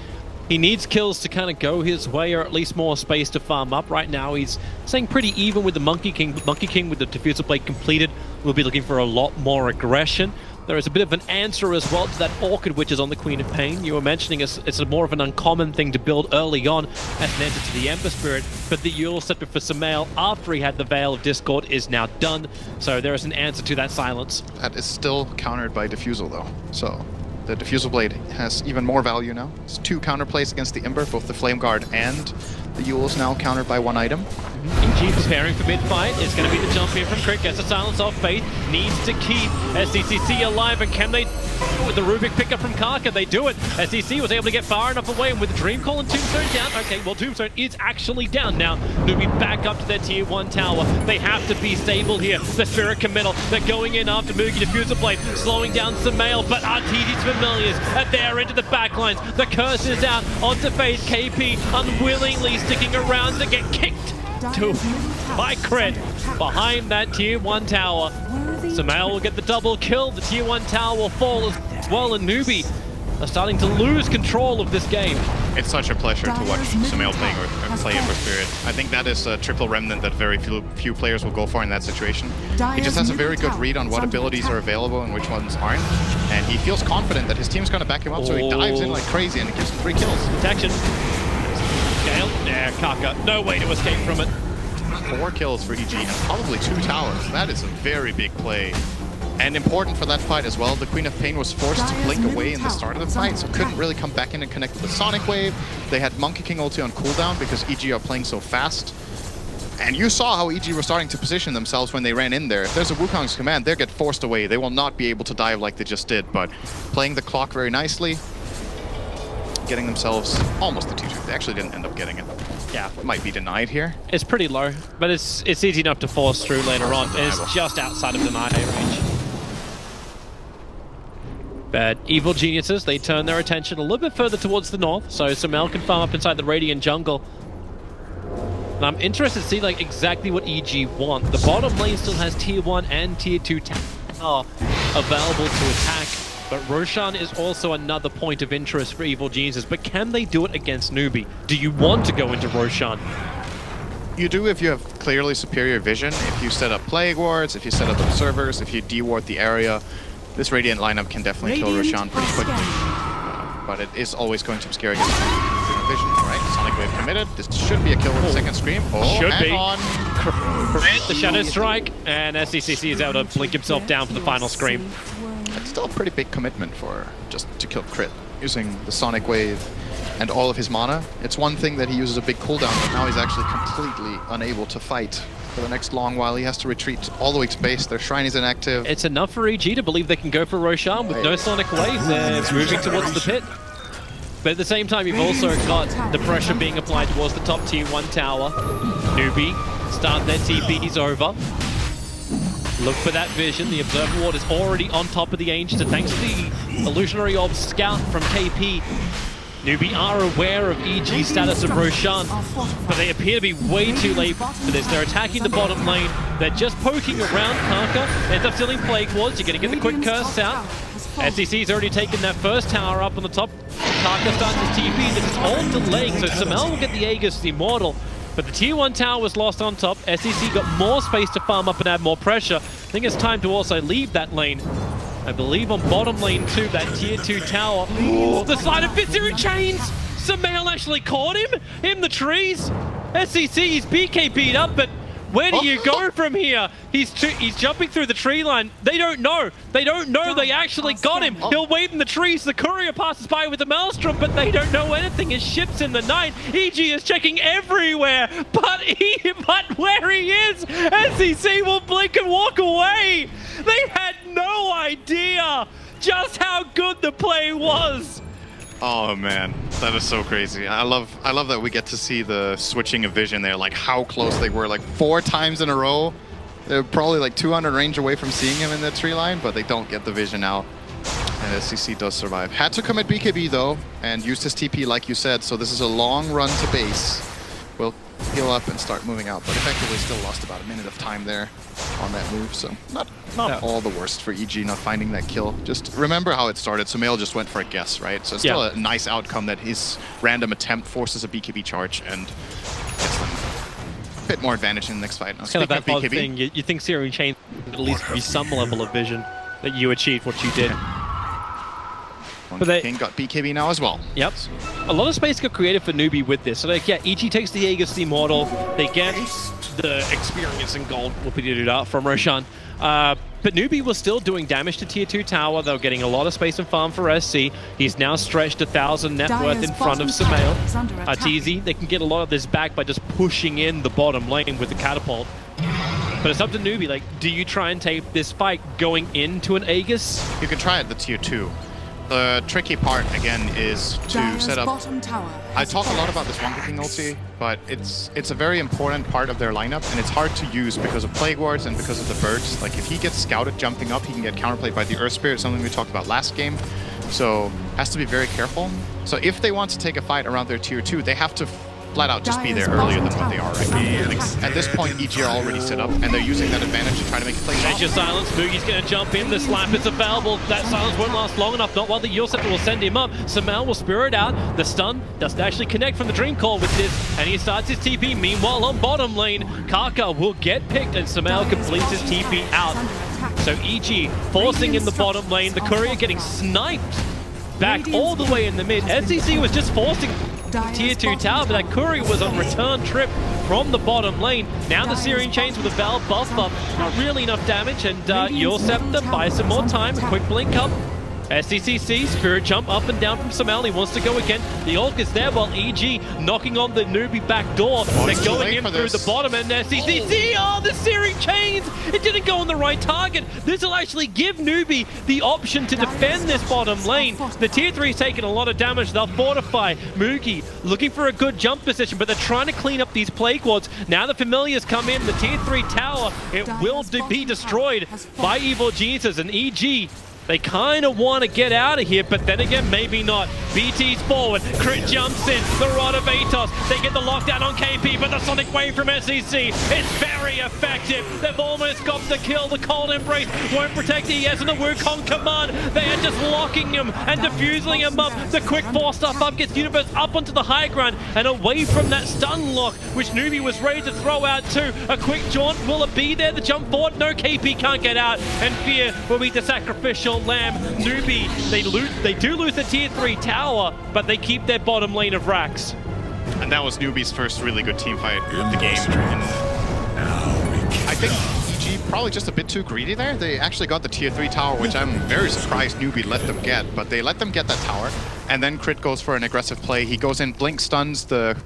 kills to kind of go his way, or at least more space to farm up. Right now, he's staying pretty even with the Monkey King. Monkey King with the Diffusal Blade completed will be looking for a lot more aggression. There is a bit of an answer as well to that Orchid, which is on the Queen of Pain. You were mentioning it's a more of an uncommon thing to build early on as an answer to the Ember Spirit, but the Eul Scepter for Samael, after he had the Veil of Discord, is now done. So there is an answer to that silence. That is still countered by Diffusal, though. So the Diffusal Blade has even more value now. It's 2 counterplays against the Ember, both the Flame Guard and the Eul is now countered by 1 item. EG preparing for mid-fight. It's going to be the jump here from Crit. Gets the silence off Faith. Needs to keep SDCC alive. And can they, with the Rubik pickup from Kaka, they do it. SDC was able to get far enough away. And with the Dream Call and Tombstone down. Okay, well, Tombstone is actually down now. Newbee back up to their tier 1 tower. They have to be stable here. The Spirit committal. They're going in after Mugi Diffusal Blade, slowing down Samael. But Arteezy's Familiars are there into the backlines. The curse is out onto Faith. KP unwillingly sticking around to get kicked by Crit behind that tier 1 tower. Samael will get the double kill. The tier 1 tower will fall as well, and Newbee are starting to lose control of this game. It's such a pleasure to watch Samael play Ember Spirit. I think that is a triple remnant that very few players will go for in that situation. He just has a very good read on what abilities are available and which ones aren't. And he feels confident that his team's going to back him up, so he dives in like crazy and it gives him 3 kills. Protection. Gale. There, Kaka. No way to escape from it. 4 kills for EG and probably 2 towers. That is a very big play. And important for that fight as well, the Queen of Pain was forced to blink away in the start of the fight, so couldn't really come back in and connect with the Sonic Wave. They had Monkey King ulti on cooldown because EG are playing so fast. And you saw how EG were starting to position themselves when they ran in there. If there's a Wukong's command, they get forced away. They will not be able to dive like they just did, but playing the clock very nicely, getting themselves almost the 2-2. They actually didn't end up getting it. Yeah, it might be denied here. It's pretty low, but it's easy enough to force through later on. It's just outside of denied range. But Evil Geniuses, they turn their attention a little bit further towards the north, so Sumail can farm up inside the Radiant jungle. And I'm interested to see like exactly what EG want. The bottom lane still has tier 1 and tier 2 tower available to attack, but Roshan is also another point of interest for Evil Geniuses. But can they do it against Newbee? Do you want to go into Roshan? You do if you have clearly superior vision, if you set up Plague Wards, if you set up observers, if you deward the area. This Radiant lineup can definitely kill Roshan pretty quickly. But it is always going to be scary against vision. Alright, Sonic Wave committed. This should be a kill with the second Scream. Oh, should be. On. The Shadow Strike, and SCCC is able to blink himself down for the final Scream. It's still a pretty big commitment for just to kill crit, using the Sonic Wave and all of his mana. It's one thing that he uses a big cooldown, but now he's actually completely unable to fight for the next long while. He has to retreat all the way to base. Their shrine is inactive. It's enough for EG to believe they can go for Roshan with no Sonic Wave. They're moving towards the pit. But at the same time, you've also got the pressure being applied towards the top tier 1 tower. Newbee start their TPs over. Look for that vision. The Observer Ward is already on top of the Ancient, and thanks to the Illusionary Orb Scout from KP, Newbee are aware of EG's status of Roshan, but they appear to be way too late for this. They're attacking the bottom lane. They're just poking around Karka. Ends up stealing Plague Wards. You're going to get the quick curse out. SCC's already taken that first tower up on the top. Karka starts his TP. This is all delaying, so Sumail will get the Aegis Immortal. But the tier 1 tower was lost on top. SCC got more space to farm up and add more pressure. I think it's time to also leave that lane. I believe on bottom lane 2, that tier 2 tower. Oh, the slide of Fitzer in chains! Sumail actually caught him in the trees. SCC is BKB'd up, but where do you go from here? He's jumping through the tree line. They don't know. They don't know they actually got him. He'll wait in the trees. The courier passes by with the Maelstrom, but they don't know anything. His ship's in the night. EG is checking everywhere, but where he is, SCC will blink and walk away. They had no idea just how good the play was. Oh man, that is so crazy. I love that we get to see the switching of vision there, like how close they were, like 4 times in a row. They're probably like 200 range away from seeing him in the tree line, but they don't get the vision out. And SCC does survive. Had to commit BKB though, and used his TP like you said, so this is a long run to base. We'll heal up and start moving out, but effectively still lost about a minute of time there on that move, so not all the worst for EG not finding that kill. Just remember how it started. Sumail just went for a guess, right? So it's still a nice outcome that his random attempt forces a BKB charge and gets them a bit more advantage in the next fight. Now, kind of that BKB thing. You think Searing Chain would at least be some level of vision that you achieved what you did. But King got BKB now as well. Yep. A lot of space got created for Newbee with this. So like, yeah, EG takes the Aegis Immortal. They get the experience and gold from Roshan. But Newbee was still doing damage to tier 2 tower. They were getting a lot of space and farm for SC. He's now stretched 1,000 net worth in front of Sumail. TZ, they can get a lot of this back by just pushing in the bottom lane with the catapult. But it's up to Newbee. Like, do you try and take this fight going into an Aegis? You can try at the tier 2. The tricky part, again, is to set up... I talk a lot about this Monkey King ulti, but it's a very important part of their lineup, and it's hard to use because of Plague Wards and because of the birds. Like, if he gets scouted jumping up, he can get counterplayed by the Earth Spirit, something we talked about last game. So, has to be very careful. So if they want to take a fight around their tier 2, they have to flat out just be there earlier than what they are right now. At this point, EG are already set up, and they're using that advantage to try to make a play. Major silence. Boogie's going to jump in. The slap is available. That silence won't last long enough. Not while the Yule Scepter will send him up. Sumail will spirit out. The stun doesn't actually connect from the Dream Call with this, and he starts his TP. Meanwhile, on bottom lane, Karka will get picked, and Sumail completes his TP out. So EG forcing in the bottom lane. The courier getting sniped back all the way in the mid. SCC was just forcing Tier 2 tower, but that Kuri was on return trip from the bottom lane. Now the Searing Chains with a Val buff up. Not really enough damage, and your Scepter buys some more time. A quick blink up. SCCC, Spirit Jump up and down from Samal. He wants to go again. The ult is there while EG knocking on the Newbee back door. They're going in through the bottom, and SCCC, oh, the Searing Chains! It didn't go on the right target. This will actually give Newbee the option to defend this bottom lane. The Tier 3's taking a lot of damage. They'll fortify. Moogie looking for a good jump position, but they're trying to clean up these Plague Wards. Now the Familiars come in. The Tier 3 tower, it will be destroyed by Evil Geniuses, and EG, they kind of want to get out of here, but then again, maybe not. BT's forward, Crit jumps in, the Rod of Atos. They get the lockdown on KP, but the Sonic Wave from SEC is very effective. They've almost got the kill. The Cold Embrace won't protect ES, and the Wukong Command, they are just locking him and diffusing him up. The quick 4-stuff up gets Universe up onto the high ground and away from that stun lock, which Newbee was ready to throw out too. A quick jaunt, will it be there? The jump forward, no, KP can't get out, and Fear will be the sacrificial lamb. Newbee, they do lose the Tier 3 tower, but they keep their bottom lane of racks. And that was Newbee's first really good team fight of the game. And I think EG probably just a bit too greedy there. They actually got the Tier 3 tower, which I'm very surprised Newbee let them get, but they let them get that tower. And then Crit goes for an aggressive play. He goes in, blink stuns the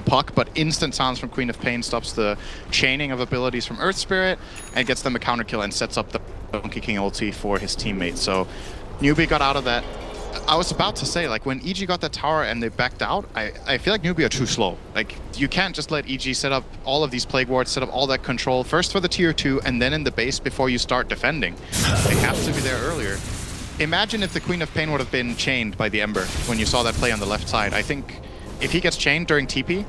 puck, but instant sounds from Queen of Pain stops the chaining of abilities from Earth Spirit and gets them a counter kill and sets up the Donkey King ulti for his teammate. So Newbee got out of that. I was about to say, like, when EG got that tower and they backed out, I feel like Newbee are too slow. Like, you can't just let EG set up all of these Plague Wards, set up all that control, first for the Tier 2 and then in the base before you start defending. They have to be there earlier. Imagine if the Queen of Pain would have been chained by the Ember when you saw that play on the left side. I think if he gets chained during TP,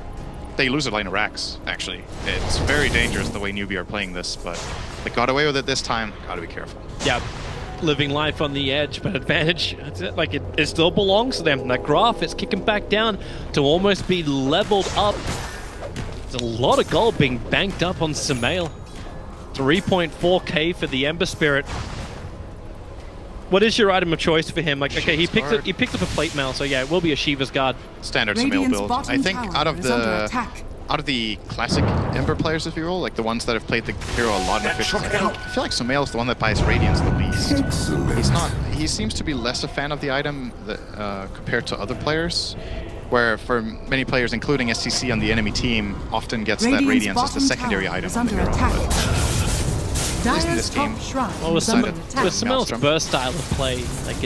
they lose a lane of racks, actually. It's very dangerous the way Newbee are playing this, but they got away with it this time. Gotta be careful. Yeah, living life on the edge, but advantage, like it still belongs to them. That graph is kicking back down to almost be leveled up. There's a lot of gold being banked up on Sumail. 3.4k for the Ember Spirit. What is your item of choice for him? Like, okay, he picked up a plate mail, so yeah, it will be a Shiva's Guard. Standard Sumail build. I think out of the classic Ember players, if you will, like the ones that have played the hero a lot in efficiency, I feel like Sumail is the one that buys Radiance the least. He seems to be less a fan of the item compared to other players, where for many players, including SCC on the enemy team, often gets that Radiance as the secondary item on the hero. At least in this game. Well, with Sumail's burst style of play, like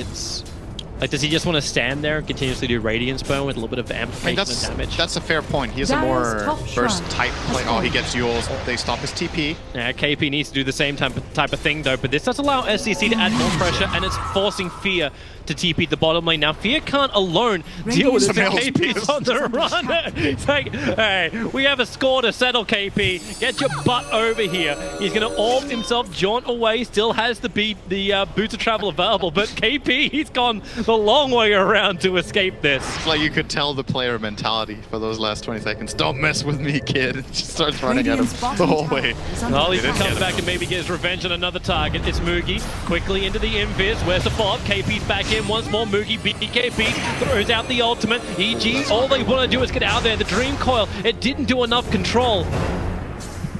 does he just want to stand there and continuously do Radiance Burn with a little bit of amplification and damage? That's a fair point. He has a more burst type play. Oh, he gets Yules. They stop his TP. Yeah, KP needs to do the same type of thing though, but this does allow SCC to add more pressure, and it's forcing Fear to TP the bottom lane. Now, Fear can't alone deal with it. KP's on the run. It's like, hey, we have a score to settle, KP. Get your butt over here. He's going to orb himself, jaunt away, still has the boots of travel available, but KP, he's gone the long way around to escape this. It's like you could tell the player mentality for those last 20 seconds. Don't mess with me, kid. It just starts running at him the whole way. Well, he can come back and maybe get his revenge on another target. It's Moogie quickly into the Invis. Where's the follow-up? KP's back in once more. Moogie beat KP, throws out the ultimate. EG, all they want to do is get out there. The Dream Coil, it didn't do enough control.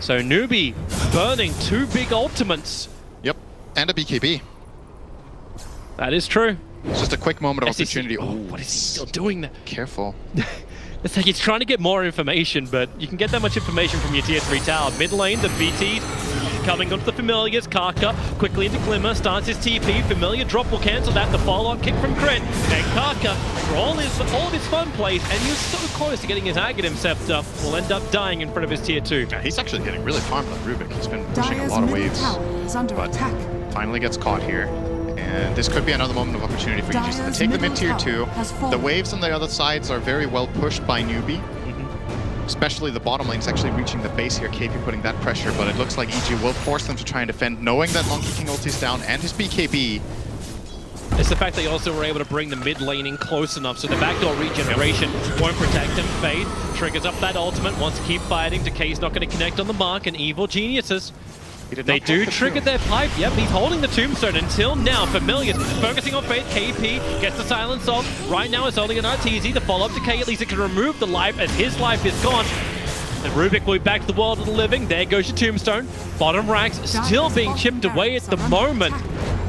So Newbee burning 2 big ultimates. Yep, and a BKB. That is true. It's just a quick moment of opportunity. Oh, what is he still doing there? Careful. It's like he's trying to get more information, but you can get that much information from your Tier 3 tower. Mid lane, the BT coming onto the Familiars. Karka quickly into Glimmer, starts his TP. Familiar drop will cancel that. The follow-up kick from Crit. And Karka, for all of his fun plays, and he was so close to getting his Aghanim Scepter, will end up dying in front of his Tier 2. Yeah, he's actually getting really farmed on Rubik. He's been pushing a lot of waves, but finally gets caught here. And this could be another moment of opportunity for EG. They take the mid-tier 2. The waves on the other sides are very well pushed by Newbee. Especially the bottom lane is actually reaching the base here. KP putting that pressure, but it looks like EG will force them to try and defend, knowing that Monkey King ulti's down and his BKB. It's the fact they also were able to bring the mid lane in close enough, so the backdoor regeneration won't protect him. Fade triggers up that ultimate, wants to keep fighting. Decay's not going to connect on the mark, and Evil Geniuses They do trigger their pipe. Yep, he's holding the tombstone until now. Familiar, focusing on Faith. KP gets the silence off. Right now it's holding an RTZ. The follow-up to K, at least it can remove the life as his life is gone. And Rubik will be back to the world of the living. There goes your tombstone. Bottom ranks still being chipped away at the moment.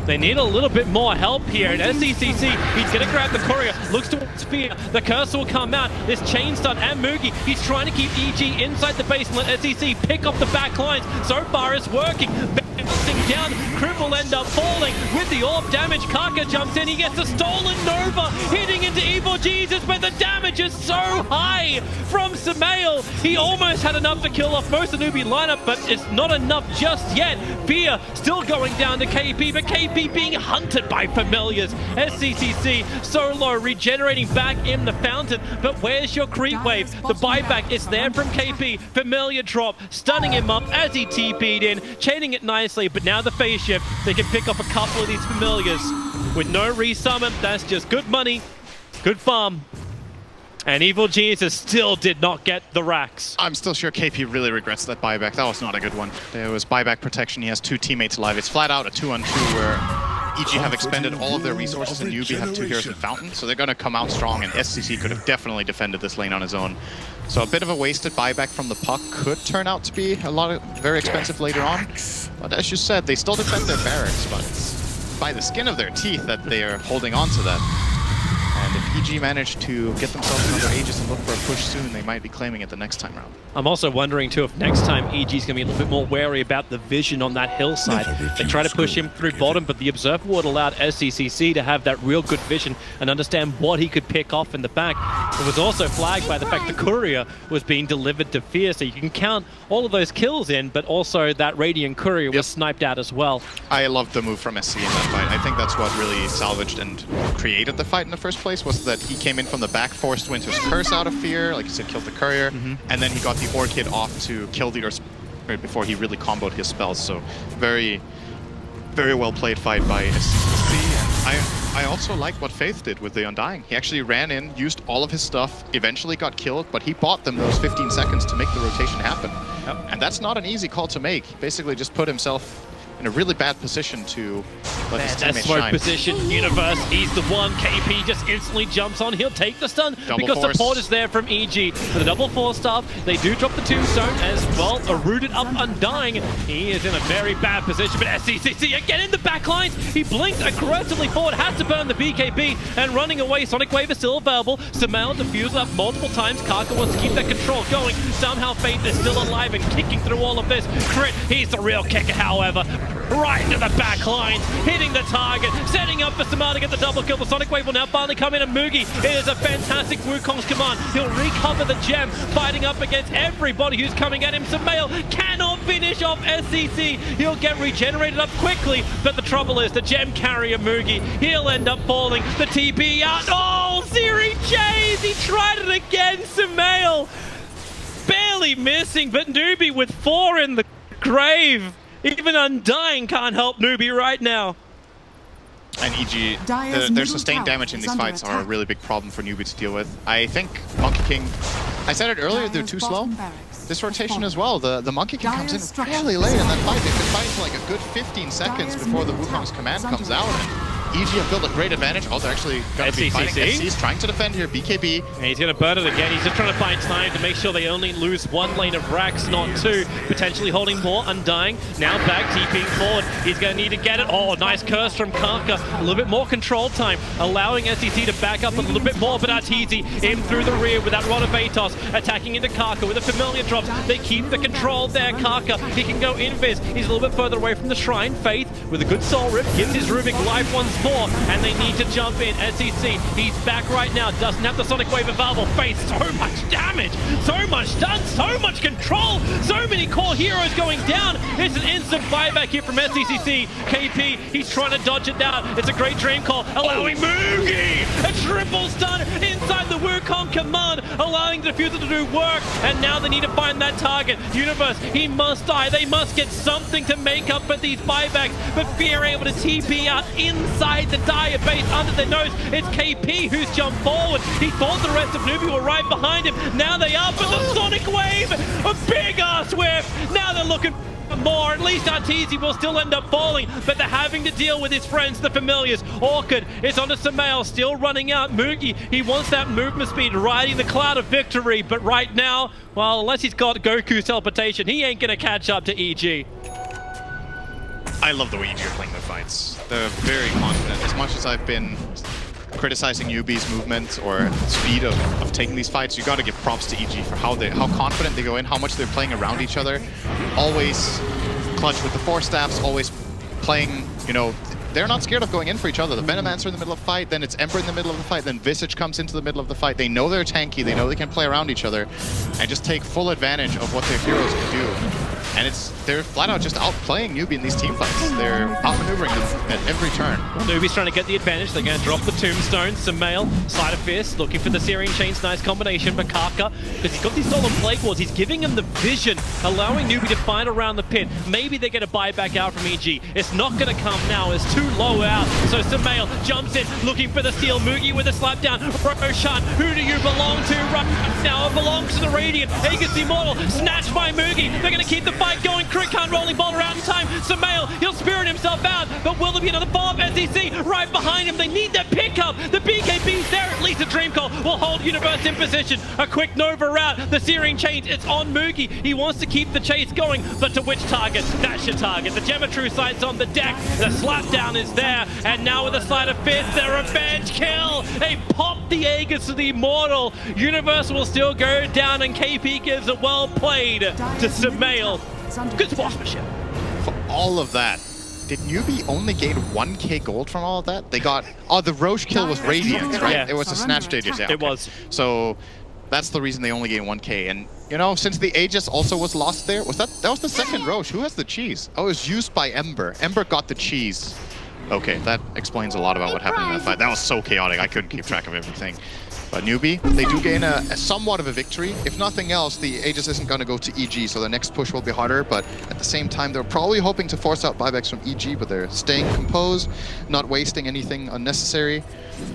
They need a little bit more help here. And SCCC, he's going to grab the courier, looks towards Fear. The curse will come out. This chain stun and Moogie, he's trying to keep EG inside the base and let SCC pick up the back lines. So far it's working. Bouncing down, Crib will end up falling with the orb damage. Kaka jumps in, he gets a stolen Nova, hitting into Evil Jesus, but the damage is so high from Samael. He almost had enough to kill off most of the Newbee lineup, but it's not enough just yet. Fear still going down to KP, but KP being hunted by familiars. SCCC so low, regenerating back in the fountain, but where's your creep wave? The buyback is there from KP. Familiar drop, stunning him up as he TP'd in, chaining it nicely, but now the phase shift, they can pick up a couple of these familiars. With no resummon, that's just good money, good farm. And Evil Jesus still did not get the racks. I'm still sure KP really regrets that buyback. That was not a good one. There was buyback protection. He has 2 teammates alive. It's flat out a 2-on-2 where EG have expended all of their resources and Newbee have 2 heroes in Fountain. So they're going to come out strong, and SCC could have definitely defended this lane on his own. So a bit of a wasted buyback from the puck could turn out to be very expensive later on. But as you said, they still defend their barracks, but it's by the skin of their teeth that they are holding on to that. And if EG manage to get themselves another Aegis and look for a push soon, they might be claiming it the next time round. I'm also wondering too if next time EG is going to be a little bit more wary about the vision on that hillside. They try to push him through bottom, but the Observer would allow SCCC to have that real good vision and understand what he could pick off in the back. It was also flagged by the fact the courier was being delivered to Fear, so you can count all of those kills in, but also that Radiant courier was sniped out as well. I loved the move from SC in that fight. I think that's what really salvaged and created the fight in the first place, was that he came in from the back, forced Winter's Curse out of Fear, like you said, killed the courier, and then he got the Orchid off to kill the Earth Spirit before he really comboed his spells. So very, very well played fight by SCC. And I also like what Faith did with the Undying. He actually ran in, used all of his stuff, eventually got killed, but he bought them those 15 seconds to make the rotation happen. And that's not an easy call to make. He basically just put himself in a really bad position to let his teammates smoke shine. position, Universe, he's the one. KP just instantly jumps on. He'll take the stun because force. support is there from EG. For the double 4-star, they do drop the tombstone as well. A rooted up Undying. He is in a very bad position, but SCCC again in the back lines. He blinked aggressively forward, has to burn the BKB, and running away. Sonic Wave is still available. Samael defused up multiple times. Kaka wants to keep that control going. Somehow Faith is still alive and kicking through all of this. Crit, he's the real kicker, however. Right into the back line, hitting the target, setting up for Samael to get the double kill. The Sonic Wave will now finally come in, and Moogie, it is a fantastic Wukong's command. He'll recover the gem, fighting up against everybody who's coming at him. Samael cannot finish off SCC. He'll get regenerated up quickly, but the trouble is the gem carrier Moogie, he'll end up falling. The TP out. Oh, Siri Chase, he tried it again. Samael barely missing, but Newbee with 4 in the grave. Even Undying can't help Newbee right now. And EG, their sustained damage in these fights are a really big problem for Newbee to deal with. I think Monkey King, I said it earlier, they're too slow. This rotation as well, the Monkey King comes in really late in that fight. They've been fighting for like a good 15 seconds before the Wukong's command comes out. EG have built a great advantage. Oh, they're actually going to be fighting. SC's trying to defend here. BKB. And he's going to burn it again. He's just trying to find time to make sure they only lose 1 lane of racks, not 2. Potentially holding more. Undying. Now back, TPing forward. He's going to need to get it. Oh, nice curse from Kaka. A little bit more control time, allowing SCC to back up a little bit more. But Arteezy in through the rear with that Rod of Atos, attacking into Kaka with a familiar drop. They keep the control there. Kaka, he can go invis. He's a little bit further away from the shrine. Faith with a good soul rip gives his Rubik life once more, and they need to jump in. SCC, he's back right now, doesn't have the Sonic Wave available. Faith, so much damage, so much stun, so much control, so many core heroes going down. It's an instant buyback here from SCCC. KP, he's trying to dodge it down. It's a great dream call, allowing Moogie a triple stun inside the Wukong command, allowing the Diffuser to do work, and now they need to find that target. Universe, he must die. They must get something to make up for these buybacks, but Fear able to TP out inside the Dire base under their nose. It's KP who's jumped forward. He thought the rest of Newbee were right behind him. Now they are, but the Sonic Wave, a big ass whiff. Now they're looking more. At least Arteezy will still end up falling, but they're having to deal with his friends, the familiars. Orchid is onto Samael, still running out. Moogie, he wants that movement speed, riding the cloud of victory, but right now, well, unless he's got Goku's teleportation, he ain't gonna catch up to EG. I love the way EG are playing their fights. They're very confident. As much as I've been criticizing Newbee's movement or speed of taking these fights, you got to give props to EG for how confident they go in, how much they're playing around each other. Always clutch with the 4 staffs, always playing, you know, they're not scared of going in for each other. The Venomancer in the middle of the fight, then it's Ember in the middle of the fight, then Visage comes into the middle of the fight. They know they're tanky, they know they can play around each other, and just take full advantage of what their heroes can do. And they're flat out just outplaying Newbee in these team fights. They're outmaneuvering them at every turn. Well, Newbee's trying to get the advantage. They're going to drop the tombstone. Samael, Side of Fist, looking for the Syrian Chains. Nice combination. But Kaka, because he's got these stolen plague wards, he's giving him the vision, allowing Newbee to find around the pit. Maybe they're going to buy back out from EG. It's not going to come now. It's too low out. So Samael jumps in, looking for the steal. Moogie with a slap down. Roshan, who do you belong to right now? It belongs to the Radiant. Aegis Immortal, snatched by Moogie. They're going to keep the fight going. Crit can't rolling boulder out in time. Samael, he'll spirit himself out, but will there be another follow-up? SEC right behind him. They need that pickup. The BKB's there. At least a Dream Call will hold Universe in position. A quick Nova route. The Searing Chains, it's on Moogie. He wants to keep the chase going, but to which target? That's your target. The Geometry sight's on the deck. The slapdown is there, and now with a Sleight of Fist, the revenge kill. They pop the Aegis to the Immortal. Universe will still go down, and KP gives it well played to Samael. Good sportsmanship. For all of that, did Newbee only gain 1k gold from all of that? They got... Oh, the Roche kill was Radiant, right? Yeah. It was a Snatch Stages, yeah. It was. So that's the reason they only gained 1k. And, you know, since the Aegis also was lost there, that was the second Roche. Who has the cheese? Oh, it was used by Ember. Ember got the cheese. Okay, that explains a lot about what happened in that fight. That was so chaotic, I couldn't keep track of everything. But Newbee, they do gain a somewhat of a victory. If nothing else, the Aegis isn't going to go to EG, so the next push will be harder. But at the same time, they're probably hoping to force out buybacks from EG, but they're staying composed, not wasting anything unnecessary.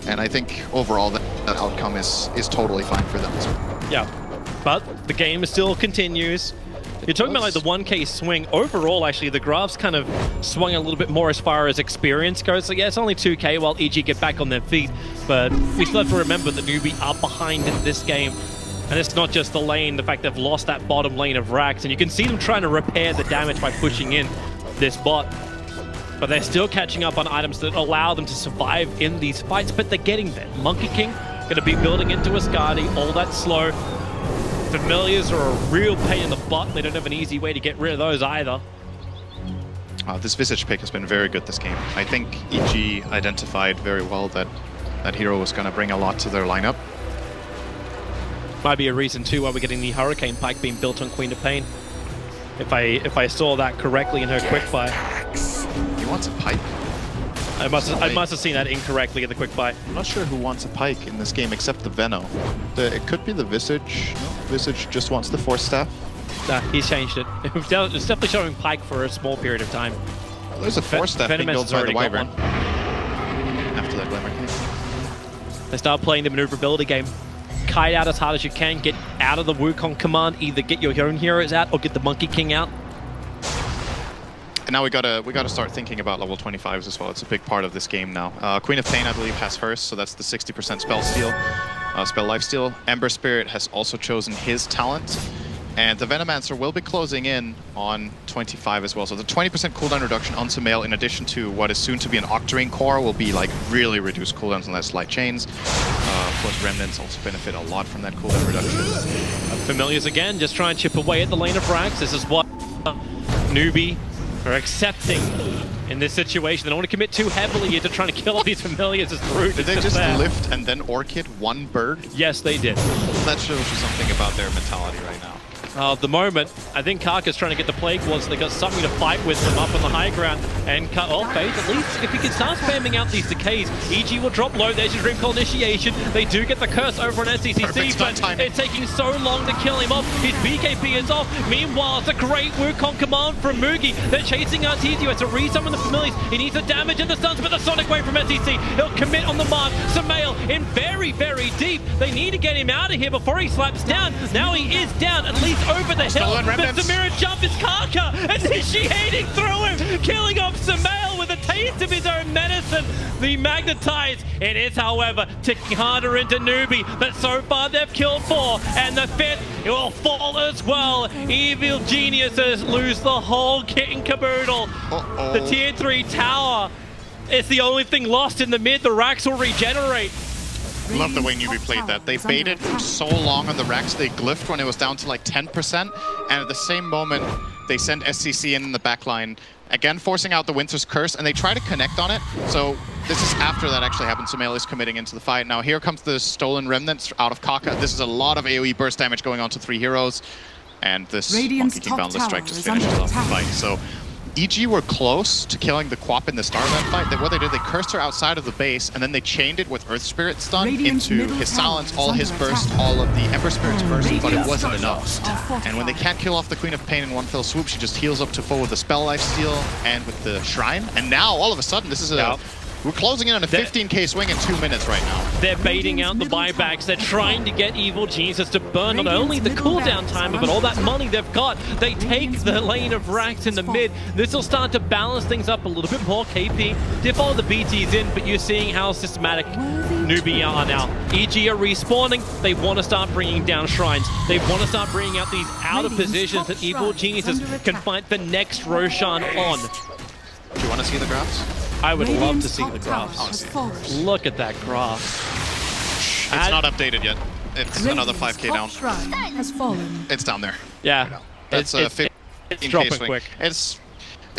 And I think overall that outcome is totally fine for them as well. Yeah, but the game still continues. You're talking about like the 1k swing. Overall, actually, the graphs kind of swung a little bit more as far as experience goes. So yeah, it's only 2k while EG get back on their feet. But we still have to remember that Newbee are behind in this game. And it's not just the lane, the fact they've lost that bottom lane of Rax. And you can see them trying to repair the damage by pushing in this bot. But they're still catching up on items that allow them to survive in these fights. But they're getting there. Monkey King going to be building into Ascari, all that slow. Familiars are a real pain in the butt. They don't have an easy way to get rid of those either. This Visage pick has been very good this game. I think EG identified very well that that hero was going to bring a lot to their lineup. Might be a reason too why we're getting the Hurricane Pike being built on Queen of Pain. If I saw that correctly in her quickfire. He wants a pike? I must have seen that incorrectly in the quickfire. I'm not sure who wants a pike in this game except the Veno. It could be the Visage. No, Visage just wants the Force Staff. Nah, he's changed it. It's definitely showing Pike for a small period of time. Well, there's a Force Staff being built by the Wyvern. After that Glimmer King. They start playing the maneuverability game. Kite out as hard as you can, get out of the Wukong command, either get your own heroes out or get the Monkey King out. And now we gotta start thinking about level 25s as well. It's a big part of this game now. Queen of Pain, I believe, has hers, so that's the 60% spell steal, spell life steal. Ember Spirit has also chosen his talent, and the Venomancer will be closing in on 25 as well. So the 20% cooldown reduction on Samael, in addition to what is soon to be an Octarine core, will be like really reduced cooldowns on that light chains. Of course, Remnants also benefit a lot from that cooldown reduction. Familiars again, just try and chip away at the lane of Rax. This is what Newbee are accepting in this situation. They don't want to commit too heavily into trying to kill all these Familiars. It's rude. Did they just lift and then Orchid one bird? Yes, they did. That shows you something about their mentality right now. At the moment, I think Karka's trying to get the Plague Wards, so they got something to fight with them up on the high ground. And Fate, at least if he can start spamming out these decays, EG will drop low. There's your Dream Call initiation. They do get the curse over on SCCC, but it's taking so long to kill him off. His BKB is off. Meanwhile, it's a great Wukong command from Moogie. They're chasing Arteezy to resummon the Familiars. He needs the damage and the stuns, but the Sonic Wave from SCC. He'll commit on the mark. Samael in very very, very deep. They need to get him out of here before he slaps down. Now he is down, at least over the hill. But Samira jump is Kaka initiating through him, killing off Sumail with a taste of his own medicine. The Magnetize, it is, however, ticking harder into Newbee, but so far they've killed 4, and the 5th will fall as well. Evil Geniuses lose the whole kit and caboodle. The tier 3 tower is the only thing lost in the mid. The racks will regenerate. Love the way Newbee played that. They baited for so long on the racks, they glyphed when it was down to like 10%, and at the same moment, they send SCC in the backline, again forcing out the Winter's Curse, and they try to connect on it. So this is after that actually happened. Sumail is committing into the fight. Now here comes the Stolen Remnants out of Kaka. This is a lot of AoE burst damage going on to 3 heroes, and this Monkey King Boundless Strike just finishes off the fight. So EG were close to killing the Quap in the start of that fight. What they did, they cursed her outside of the base, and then they chained it with Earth Spirit stun into his silence, all his burst, all of the Ember Spirit's burst, but it wasn't enough. And when they can't kill off the Queen of Pain in one fell swoop, she just heals up to full with the Spell Life Steal and with the Shrine. And now, all of a sudden, this is a... We're closing in on a 15k swing in 2 minutes right now. They're baiting out the buybacks. They're trying to get Evil Geniuses to burn not only the cooldown timer, but all that money they've got. They take the lane of racks in the mid. This will start to balance things up a little bit more. KP did follow the BTs in, but you're seeing how systematic Newbee are now. EG are respawning. They want to start bringing down shrines. They want to start bringing out these out of positions that Evil Geniuses can fight the next Roshan on. Do you want to see the graphs? I would love to see the graphs. Look at that graph. It's not updated yet. It's another 5k down. Has fallen. It's down there. Yeah. Right, that's a 15k swing. Quick.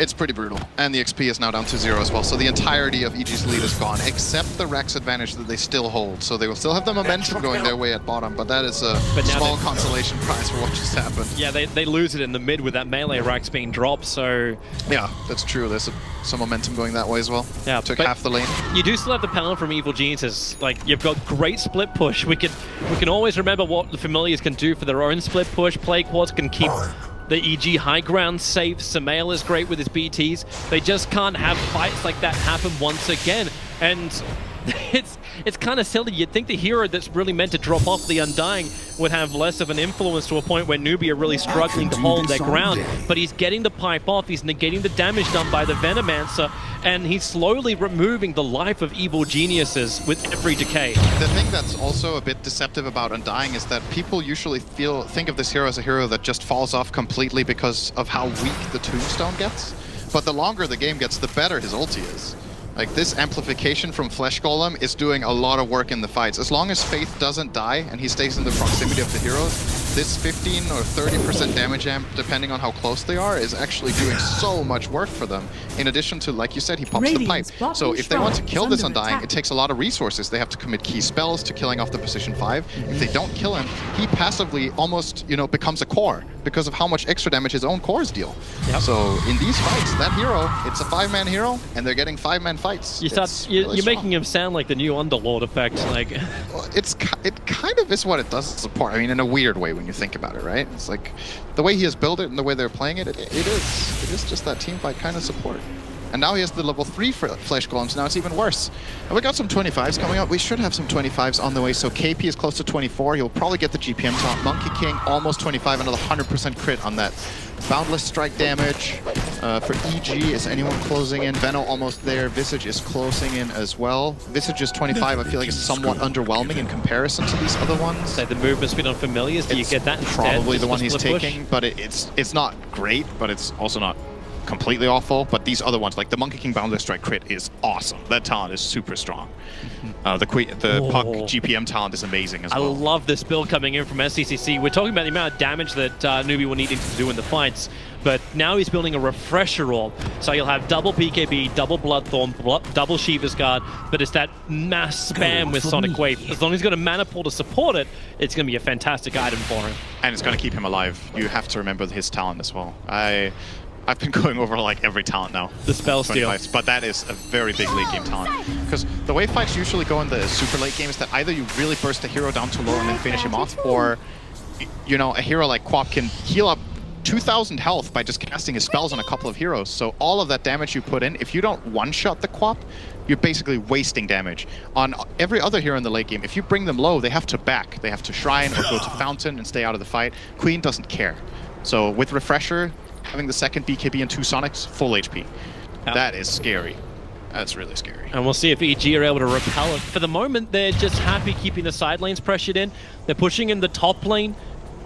It's pretty brutal. And the XP is now down to 0 as well. So the entirety of EG's lead is gone, except the Rex advantage that they still hold. So they will still have the momentum going their way at bottom, but that is a small consolation prize for what just happened. Yeah, they lose it in the mid with that melee Rex being dropped, so... Yeah, that's true. There's some momentum going that way as well. Yeah, took half the lane. You do still have the power from Evil Geniuses. Like, you've got great split push. We can always remember what the Familiars can do for their own split push. Plague Quartz can keep the EG high ground safe. Sumail is great with his BTs. They just can't have fights like that happen once again. And it's kind of silly. You'd think the hero that's really meant to drop off the Undying would have less of an influence to a point where Newbee are really struggling to hold their ground. But he's getting the pipe off, he's negating the damage done by the Venomancer, and he's slowly removing the life of Evil Geniuses with every decay. The thing that's also a bit deceptive about Undying is that people usually think of this hero as a hero that just falls off completely because of how weak the Tombstone gets. But the longer the game gets, the better his ulti is. Like, this amplification from Flesh Golem is doing a lot of work in the fights. As long as Faith doesn't die and he stays in the proximity of the heroes, this 15 or 30% damage amp, depending on how close they are, is actually doing so much work for them. In addition to, like you said, he pops the pipe. So if they want to kill this Undying, it takes a lot of resources. They have to commit key spells to killing off the position 5. If they don't kill him, he passively almost, becomes a core because of how much extra damage his own cores deal. Yep. So in these fights, that hero, it's a 5-man hero, and they're getting 5-man fights. You're making him sound like the new Underlord effect. Like, well, it kind of is what it does support. I mean, in a weird way when you think about it, right? It's like the way he has built it and the way they're playing it. It is just that teamfight kind of support. And now he has the level 3 Flesh Golems. Now it's even worse. And we got some 25s coming up. We should have some 25s on the way. So KP is close to 24. He'll probably get the GPM top. Monkey King almost 25. Another 100% crit on that. Boundless strike damage. For EG, is anyone closing in? Veno almost there. Visage is closing in as well. Visage is 25. I feel like it's somewhat underwhelming in comparison to these other ones. Say the movement speed on Familiars. Do you get that instead? Probably the one he's taking, but it's not great, but it's also not completely awful. But these other ones, like the Monkey King Boundless Strike crit, is awesome. That talent is super strong. The Puck GPM talent is amazing as well. I love this build coming in from SCCC. We're talking about the amount of damage that Newbee will need to do in the fights, but now he's building a Refresher Orb. So you'll have double BKB, double Bloodthorn, double Shiva's Guard, but it's that mass spam with Sonic Wave. As long as he's got a mana pool to support it, it's going to be a fantastic item for him. And it's going to keep him alive. You have to remember his talent as well. I've been going over like every talent now. The spell steal. But that is a very big late game talent. Because the way fights usually go in the super late game is that either you really burst a hero down too low and then finish him off, or a hero like Quap can heal up 2,000 health by just casting his spells on a couple of heroes. So all of that damage you put in, if you don't one-shot the Quap, you're basically wasting damage. On every other hero in the late game, if you bring them low, they have to back. They have to Shrine or go to Fountain and stay out of the fight. Queen doesn't care. So with Refresher, having the second BKB and 2 Sonics, full HP. That is scary. That's really scary. And we'll see if EG are able to repel it. For the moment, they're just happy keeping the side lanes pressured in. They're pushing in the top lane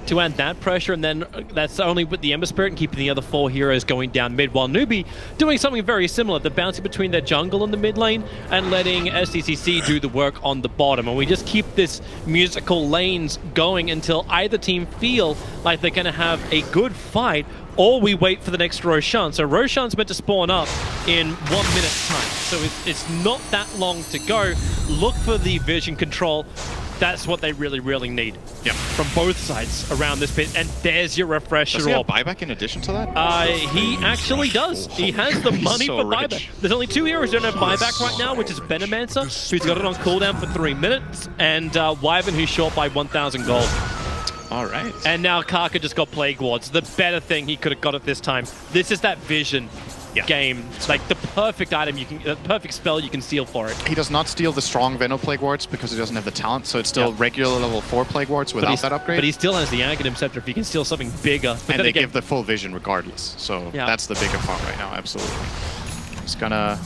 to add that pressure, and then that's only with the Ember Spirit and keeping the other 4 heroes going down mid, while Newbee doing something very similar. They're bouncing between their jungle and the mid lane and letting SDCC do the work on the bottom. And we just keep this musical lanes going until either team feel like they're going to have a good fight, or we wait for the next Roshan. So Roshan's meant to spawn up in 1 minute's time. So it's not that long to go. Look for the vision control. That's what they really, really need. Yep. From both sides around this pit. And there's your Refresher. Does he have buyback in addition to that? He actually does. He has the money for buyback. There's only 2 heroes who don't have buyback right now, which is Venomancer, who's got it on cooldown for 3 minutes, and Wyvern, who's short by 1,000 gold. All right. And now Kaka just got Plague Wards. The better thing he could have got at this time. This is that vision game. It's like the perfect item you can, the perfect spell you can steal for it. He does not steal the strong Veno Plague Wards because he doesn't have the talent, so it's still regular level 4 Plague Wards without that upgrade. But he still has the Aghanim Scepter if he can steal something bigger. But and they give the full vision regardless, so that's the bigger part right now, absolutely. Just gonna...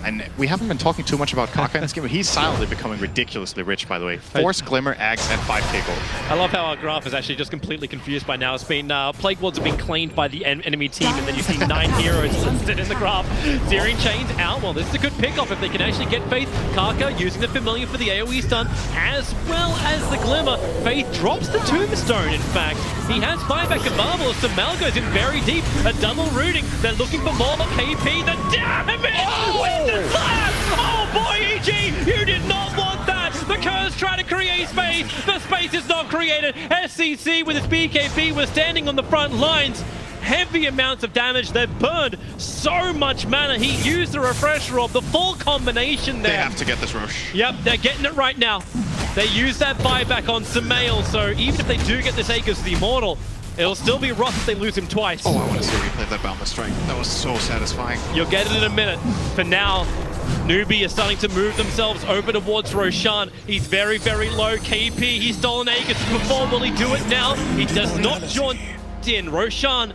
And we haven't been talking too much about Kaka in this game, but he's silently becoming ridiculously rich, by the way. Force, Glimmer, Axe, and 5k gold. I love how our graph is actually just completely confused by now. It's been, Plague Wards have been claimed by the enemy team, and then you see 9 heroes listed in the graph. Searing Chains out. Well, this is a good pickoff if they can actually get Faith. Kaka using the Familiar for the AoE stun, as well as the Glimmer. Faith drops the Tombstone, in fact. He has buyback and Marvelous, so Mal goes in very deep. A double rooting. They're looking for more KP. The damage! With the slap! Oh boy, EG! You did not want that! The Curse trying to create space! The space is not created! SCC with his BKB was standing on the front lines. Heavy amounts of damage. They've burned so much mana. He used the Refresher Orb, the full combination there. They have to get this Rosh. Yep, they're getting it right now. They use that buyback on Samael, so even if they do get this Aegis of the Immortal, it'll still be rough if they lose him twice. Oh, I want to see a replay of that Boundless Strike. That was so satisfying. You'll get it in a minute. For now, Newbee is starting to move themselves over towards Roshan. He's very, very low. KP, he's stolen Aegis before. Will he do it now? He does not jaunt in. Roshan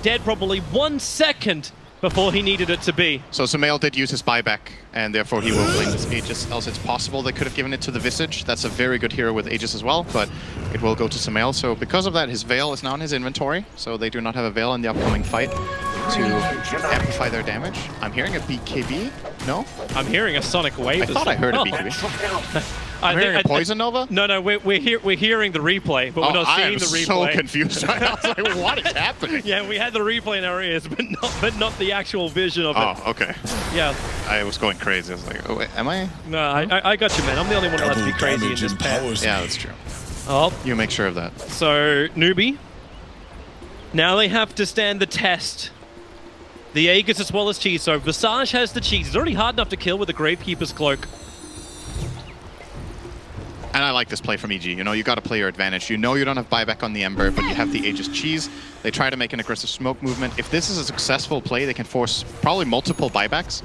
dead probably 1 second before he needed it to be. So Samael did use his buyback, and therefore he will play this Aegis, else it's possible they could have given it to the Visage. That's a very good hero with Aegis as well, but it will go to Samael. So because of that, his Veil is now in his inventory, so they do not have a Veil in the upcoming fight to amplify their damage. I'm hearing a BKB? No? I'm hearing a Sonic Wave. I thought I heard a BKB. I'm hearing a Poison Nova? No, we're hearing the replay, but we're not seeing the replay. I am so confused. I was like, what is happening? Yeah, we had the replay in our ears, but not the actual vision of it. Oh, okay. Yeah. I was going crazy. I was like, oh, wait, am I? No, I got you, man. I'm the only one allowed to be crazy in this pair. Yeah, that's true. Oh. You make sure of that. So, Newbee. Now they have to stand the test. The Aegis as well as Cheese. So Visage has the Cheese. It's already hard enough to kill with the Gravekeeper's Cloak. And I like this play from EG. You know, you got to play your advantage. You know you don't have buyback on the Ember, but you have the Aegis Cheese. They try to make an aggressive smoke movement. If this is a successful play, they can force probably multiple buybacks.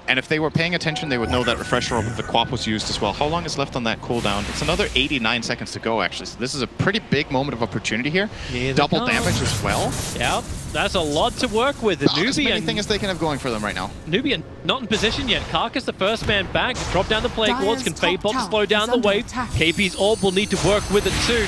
And if they were paying attention, they would know that Refresher Orb with the Quap was used as well. How long is left on that cooldown? It's another 89 seconds to go, actually. So this is a pretty big moment of opportunity here. Double damage as well. Yeah, that's a lot to work with. The Newbee, as many things they can have going for them right now. Newbee not in position yet. Karka's the first man back. Drop down the Plague Wards, can Fade Bomb to slow down the wave. KP's Orb will need to work with it too.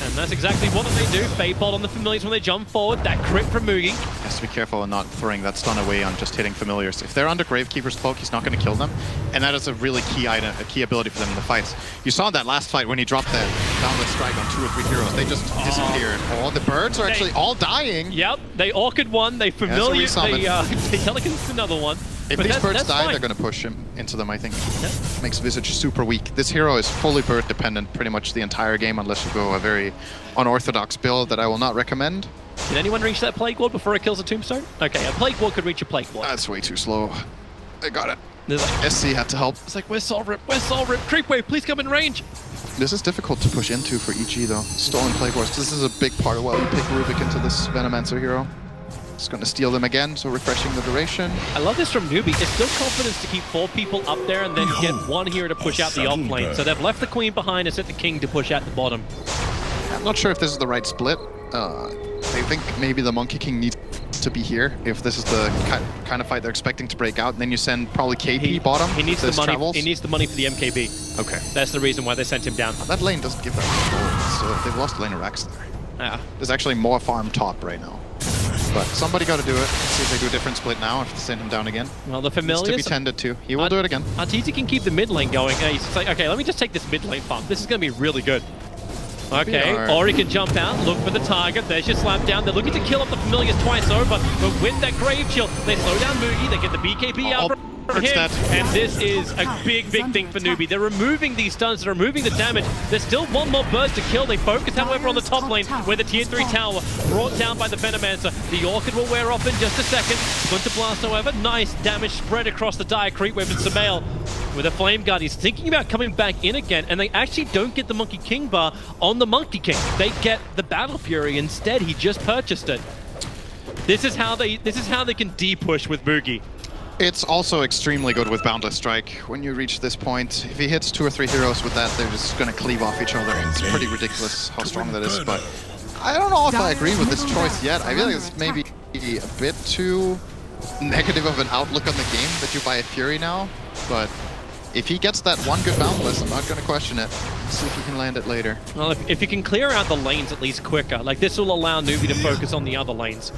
And that's exactly what they do. Fade Bolt on the Familiars when they jump forward. That crit from Mugi. Has to be careful and not throwing that stun away on just hitting Familiars. If they're under Gravekeeper's Cloak, he's not going to kill them. And that is a really key item, a key ability for them in the fights. You saw that last fight when he dropped that Boundless Strike on 2 or 3 heroes. They just disappeared. Oh, the birds are actually all dying. Yep, they Orchid one, they Familiar, they Telekin's another one. If these birds die, they're going to push him into them, I think. Yep. Makes Visage super weak. This hero is fully bird dependent pretty much the entire game, unless you go a very unorthodox build that I will not recommend. Did anyone reach that Plague Ward before it kills a Tombstone? Okay, a Plague Ward could reach a Plague Ward. That's way too slow. I got it. Like, SC had to help. It's like, where's Soul Rip? Where's Soul Rip? Creep Wave, please come in range. This is difficult to push into for EG, though. Stolen Plague Wards. This is a big part of why we pick Rubik into this Venomancer hero. It's going to steal them again, so refreshing the duration. I love this from Newbee. It's still confidence to keep 4 people up there and then get 1 hero to push out the off lane. So they've left the Queen behind and set the King to push out the bottom. I'm not sure if this is the right split. I think maybe the Monkey King needs to be here if this is the kind of fight they're expecting to break out. And then you send probably KP bottom. He needs the money. He needs the money for the MKB. Okay. That's the reason why they sent him down. That lane doesn't give that gold, so they've lost lane of Rax there. Yeah. There's actually more farm top right now. But somebody got to do it. Let's see if they do a different split now, if they send him down again. Well, the Familiars... Needs to be tended to. He will do it again. Arteezy can keep the mid lane going. He's just like, okay, let me just take this mid lane farm. This is going to be really good. Okay, Ori can jump out, look for the target. There's your slap down. They're looking to kill up the Familiars twice over, but with that Grave Chill, they slow down Moogie. They get the BKB out from him, and this is a big thing for Newbee. They're removing these stuns, they're removing the damage. There's still 1 more burst to kill. They focus, however, on the top lane, where the tier 3 tower brought down by the Venomancer. The Orchid will wear off in just a second. Splinter Blast, however, nice damage spread across the dire creep wave and Samael. With a Flame Guard, he's thinking about coming back in again, and they actually don't get the Monkey King bar on the Monkey King. They get the Battle Fury instead. He just purchased it. This is how they can D-push with Boogie. It's also extremely good with Boundless Strike. When you reach this point, if he hits 2 or 3 heroes with that, they're just going to cleave off each other. It's pretty ridiculous how strong that is, but I don't know if I agree with this choice yet. I feel like it's maybe a bit too negative of an outlook on the game that you buy a Fury now, but if he gets that 1 good Boundless, I'm not going to question it. Let's see if he can land it later. Well, if you can clear out the lanes at least quicker, like this will allow Newbee to focus on the other lanes.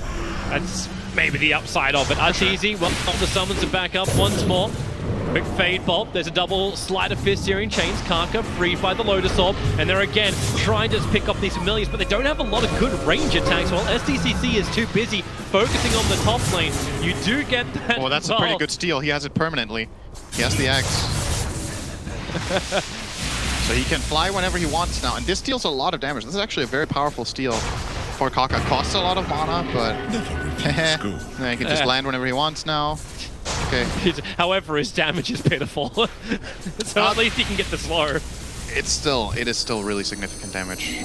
That's maybe the upside of it. Arteezy, well, the summons are back up once more. Quick Fade Bolt. There's a double Sleight of Fist here in chains. Karka freed by the Lotus Orb, and they're again trying to pick up these Familiars, but they don't have a lot of good range attacks. While SDCC is too busy focusing on the top lane. You do get that. Oh, that's a pretty good steal. He has it permanently. He has the axe. So he can fly whenever he wants now, and this deals a lot of damage. This is actually a very powerful steal for Kaka. Costs a lot of mana, but he can just land whenever he wants now. Okay. However, his damage is pitiful. So at least he can get the slow. It is still really significant damage,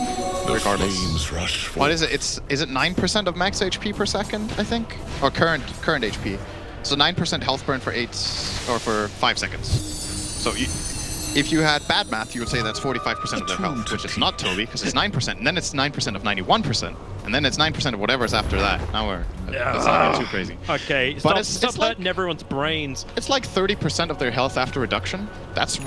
regardless. What is it? Is it 9% of max HP per second, I think? Or current HP. So 9% health burn for 5 seconds. So if you had bad math, you would say that's 45% of their health, which is not Toby, because it's 9%, and then it's 9% of 91%, and then it's 9% of whatever's after that. Now that's not too crazy. Okay, but stop hurting everyone's brains. It's like 30% of their health after reduction. That's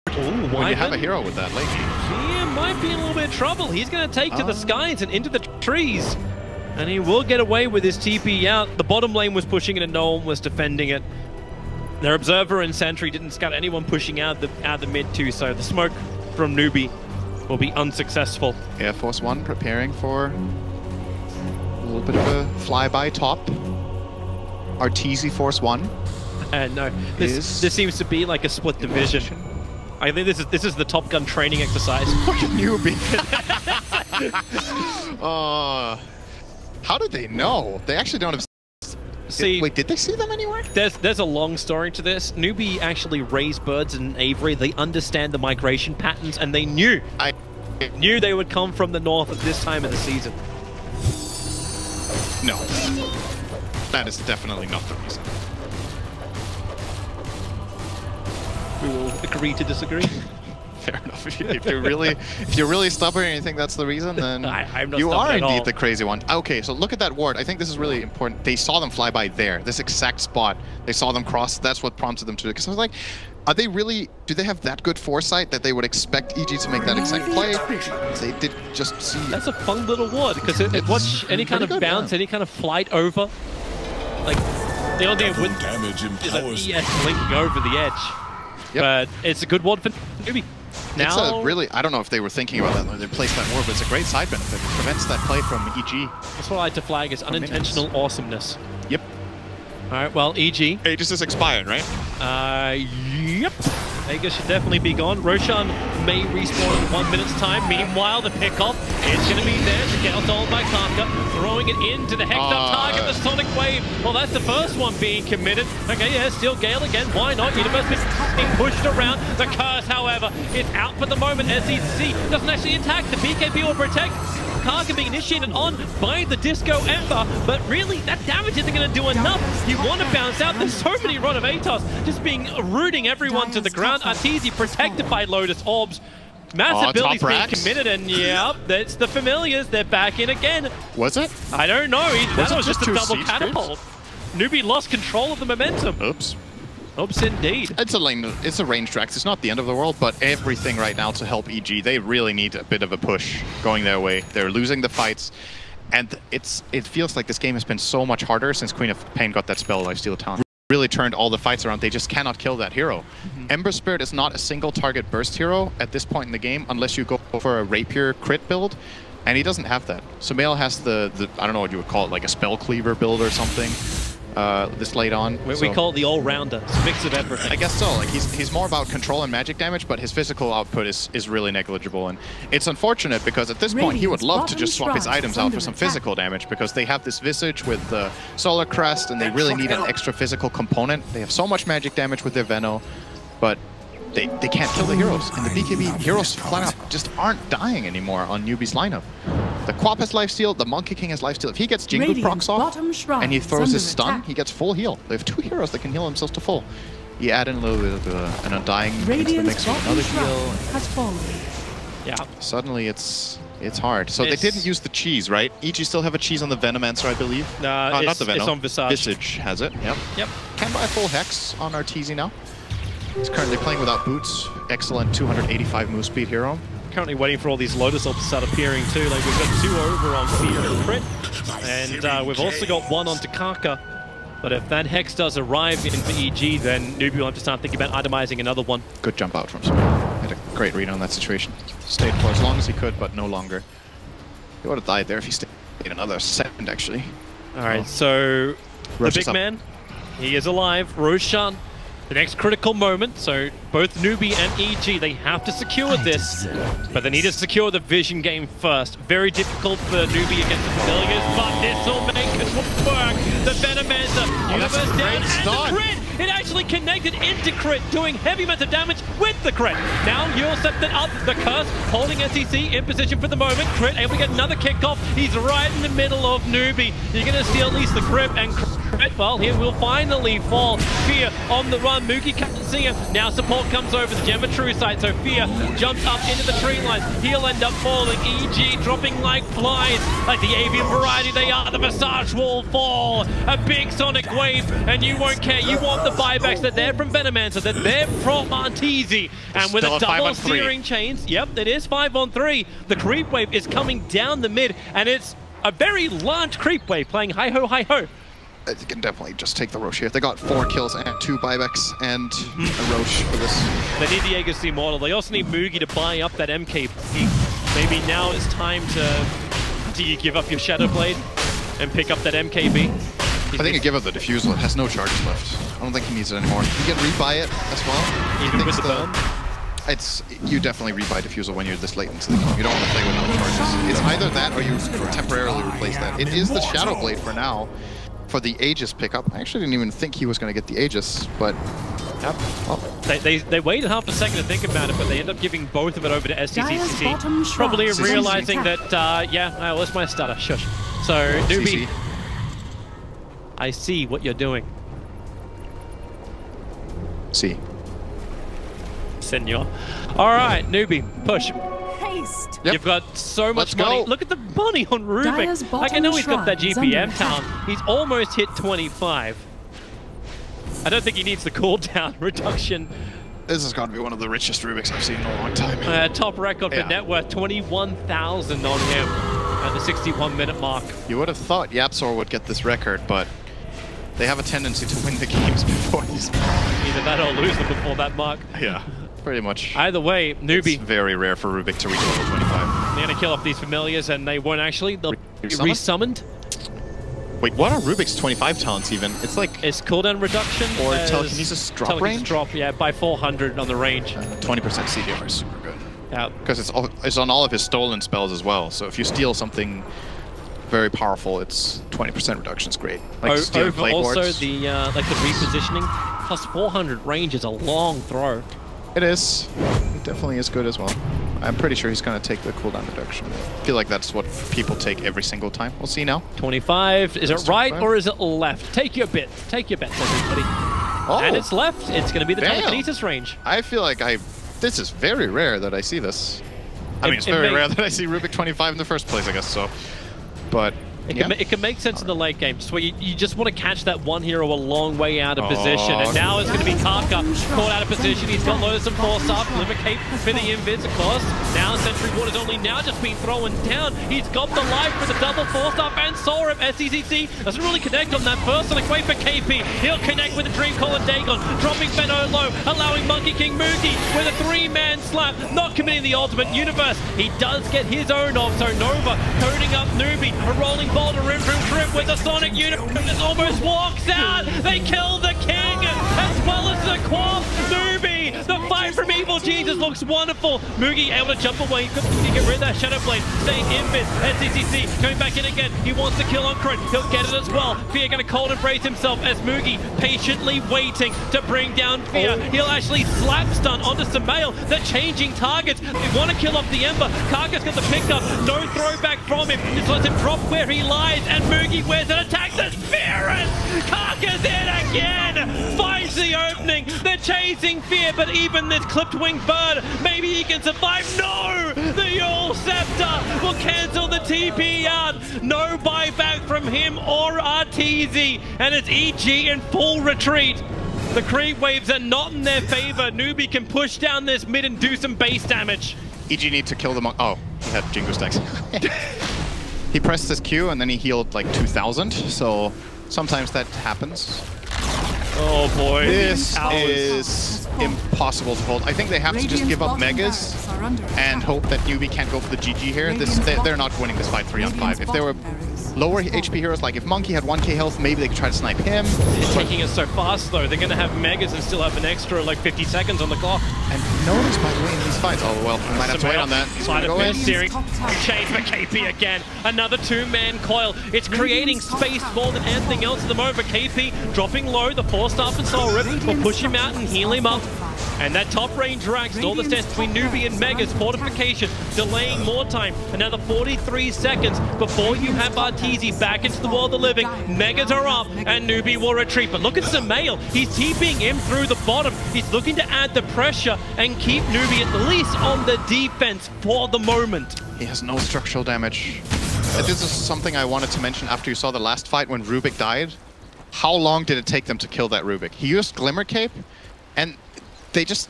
when you have a hero with that late. Yeah, might be in a little bit of trouble. He's going to take to the skies and into the trees, and he will get away with his TP out. The bottom lane was pushing it, and no one was defending it. Their Observer and Sentry didn't scout anyone pushing out the mid too, so the smoke from Newbee will be unsuccessful. Air Force 1 preparing for a little bit of a flyby top. Arteezy Force 1. And no, this seems to be like a split division. I think this is the Top Gun training exercise. Newbee. How did they know? They actually don't have. See, wait, did they see them anywhere? There's a long story to this. Newbee actually raised birds in Avery. They understand the migration patterns, and they knew they would come from the north at this time of the season. No, that is definitely not the reason. We will agree to disagree. Fair enough. If you're really stubborn and you think that's the reason, then you are indeed the crazy one. Okay, so look at that ward. I think this is really important. They saw them fly by there, this exact spot. They saw them cross. That's what prompted them to do it. Because I was like, are they really? Do they have that good foresight that they would expect EG to make that exact play? They did just see. That's a fun little ward because it watch any kind of bounce, any kind of flight over. Like the only thing it wouldn't is an ES linking over the edge. Yep. But it's a good ward for Newbee. Now, it's a really, I don't know if they were thinking about that when they placed that ward, but it's a great side benefit. It prevents that play from EG. That's what I like to flag as unintentional awesomeness. Yep. Alright, well, EG. Aegis is expired, right? Yep. Aegis should definitely be gone. Roshan may respawn in 1 minute's time. Meanwhile, the pickoff is going to be there to get outdone by Karka, throwing it into the hecked up target, the Sonic Wave. Well, that's the first one being committed. Okay, yeah, still Gale again. Why not? Universe being pushed around. The curse, however, is out for the moment. SEC doesn't actually attack. The BKB will protect. Kaka being initiated on by the Disco Ember, but really that damage isn't going to do enough. You want to bounce out. There's so many Rod of Atos just rooting everyone to the ground. Arteezy protected by Lotus Orbs. Massive abilities being committed, and yeah, that's the Familiars. They're back in again. Was it? I don't know. That was just a double catapult. Newbee lost control of the momentum. Oops. Oops, indeed. It's a range track. It's not the end of the world, but everything right now to help EG. They really need a bit of a push going their way. They're losing the fights, and it feels like this game has been so much harder since Queen of Pain got that spell Lifesteal Talent. Really turned all the fights around. They just cannot kill that hero. Ember Spirit is not a single target burst hero at this point in the game unless you go for a Rapier crit build, and he doesn't have that. Sumail has the I don't know what you would call it, like a Spell Cleaver build or something. This late on. We call it the all-rounder. It's a mix of everything. I guess so. Like he's more about control and magic damage, but his physical output is really negligible, and it's unfortunate because at this point he would love to just swap his items out for some physical damage because they have this Visage with the Solar Crest, and they really need an extra physical component. They have so much magic damage with their Veno, but they can't kill the heroes, and the BKB heroes flat out just aren't dying anymore on Newbee's lineup. The Quap has lifesteal, the Monkey King has lifesteal. If he gets Jingu procs off and he throws his stun, he gets full heal. They have 2 heroes that can heal themselves to full. You add in a little bit of an Undying into the mix with another heal. Yeah. Suddenly it's hard. So they didn't use the cheese, right? EG still have a cheese on the Venomancer, I believe. Not the Venom. It's on Visage. Visage has it. Yep. Yep. Can buy full Hex on Arteezy now. He's currently playing without boots. Excellent 285 move speed hero. Currently waiting for all these Lotus Orbs to start appearing too. Like we've got 2 over on Fear and Crit, and we've also got 1 on Takaka. But if that Hex does arrive in for EG, then Newbee will have to start thinking about itemizing another one. Good jump out from Sumail. Had a great read on that situation. Stayed for as long as he could, but no longer. He would have died there if he stayed another second, actually. All right, so the big man, he is alive. Roshan. The next critical moment, so both Newbee and EG, they have to secure this, but they need to secure the vision game first. Very difficult for Newbee against the Familiars, but this will make it work. The Venomancer, Universe down, and the crit! It actually connected into crit, doing heavy amounts of damage with the crit. Now Yule stepped it up, the curse, holding SEC in position for the moment. Crit able to get another kickoff. He's right in the middle of Newbee. You're going to steal at least the grip, and crit, well, he will finally fall. Fear on the run. Mookie can't see him. Now support comes over the Gemma True side, so Fear jumps up into the tree line. He'll end up falling. EG dropping like flies. Like the avian variety they are, the Visage will fall. A big sonic wave, and you won't care. You want the buybacks. That they're from Venomancer, that they're from Arteezy. And with a double steering chains, yep, it is 5-on-3. The creep wave is coming down the mid, and it's a very large creep wave playing hi-ho, hi-ho. They can definitely just take the Roche here. They got 4 kills and 2 buybacks and a Roche for this. They need the Aegis Immortal. They also need Moogie to buy up that MK. Maybe now it's time to... Do you give up your Shadow Blade and pick up that MKB? I think you give up the Diffusal. It has no charges left. I don't think he needs it anymore. You can rebuy it as well. Even with the burn? You definitely rebuy Diffusal when you're this late into the game. You don't want to play with no charges. It's either that or you temporarily replace that. It is the Shadow Blade for now. For the Aegis pickup. I actually didn't even think he was going to get the Aegis, but... Yep. Well, they waited half a second to think about it, but they end up giving both of it over to SCCC. Probably realizing that, yeah, where's my stutter? Shush. So, Newbee, I see what you're doing. See. Senor. All right, Newbee, push. Yep. You've got so much money. Look at the money on Rubik. Like, I know he's got that GPM talent. He's almost hit 25. I don't think he needs the cooldown reduction. This has got to be one of the richest Rubiks I've seen in a long time. Top record for net worth, 21,000 on him at the 61-minute mark. You would have thought Yapsor would get this record, but they have a tendency to win the games before these. Either that or lose them before that mark. Yeah. Pretty much. Either way, Newbee. It's very rare for Rubik to reach level 25. They're going to kill off these Familiars, and they won't actually. They'll be resummoned. Wait, what are Rubik's 25 talents even? It's like... It's cooldown reduction. Or telekinesis drop range? Drop, yeah, by 400 on the range. 20% CDR is super good. Yeah. Because it's on all of his stolen spells as well. So if you steal something very powerful, it's 20% reduction is great. Like over also the like the repositioning, plus 400 range is a long throw. It is. It definitely is good as well. I'm pretty sure he's going to take the cooldown reduction. I feel like that's what people take every single time. We'll see now. 25. Is it right or is it left? Take your bit. Take your bet, everybody. Oh. And it's left. It's going to be the telekinesis range. I feel like this is very rare that I see this. I mean, it's very rare that I see Rubik 25 in the first place, I guess so. But it can make sense in the late game, just where you just want to catch that one hero a long way out of position. And now it's going to be Kaka caught out of position. He's got loads of force up, Glimmer Cape for the invis, of course. Now Sentry Ward is only now just been thrown down. He's got the life for the double force up and saw him. SCCC doesn't really connect on that first sonic wave for KP. He'll connect with the Dream Caller Dagon, dropping Benno low, allowing Monkey King Moogie with a 3-man slap, not committing the ultimate universe. He does get his own off, so Nova coding up Newbee, a rolling boulder rim from Trip with the Sonic Universe, just almost walks out. They kill the King as well as the Quaff. Newbee, the fight from Evil Jesus looks wonderful. Moogie able to jump away, to get rid of that Shadow Blade, staying in mid. SCCC coming back in again. He wants to kill on Crone. He'll get it as well. Fear going to cold embrace himself as Moogie patiently waiting to bring down Fear. He'll actually slap stun onto Samael. They're changing targets. They want to kill off the Ember. Kaka's got the pickup. No throwback from him. Just lets him drop where he lies. And Moogie wears an attack. The Spirit! Kaka's in again! Finds the opening. They're chasing Fear, but even this clipped winged bird, maybe he can survive. No! The Yule Scepter will cancel the TP out. No buyback from him or Arteezy. And it's EG in full retreat. The creep waves are not in their favor. Newbee can push down this mid and do some base damage. EG need to kill the monk. Oh, he had Jingo stacks. He pressed his Q and then he healed like 2,000. So sometimes that happens. Oh boy. This is impossible to hold. I think they have to just give up Megas and hope that Newbee can't go for the GG here. They're not winning this fight 3-on-5. If they were lower HP heroes, like if Monkey had 1k health, maybe they could try to snipe him. It's taking it so fast though. They're going to have Megas and still have an extra like 50 seconds on the clock. And notice, by the way, in these fights, oh well, we might have to wait on that. He's going to go in. Steering, chase for KP again. Another 2-man coil. It's creating space more than anything else at the moment. But KP dropping low, the 4-star and Soul Rip will push him out and heal him up. And that top range ranks all the stats between Newbee and Megas. Fortification, delaying more time. Another 43 seconds before you have Arteezy back into the world of the living. Megas are up and Newbee will retreat. But look at Samael. He's TPing him through the bottom. He's looking to add the pressure and keep Newbee at least on the defense for the moment. He has no structural damage. This is something I wanted to mention after you saw the last fight when Rubik died. How long did it take them to kill that Rubik? He used Glimmer Cape and they just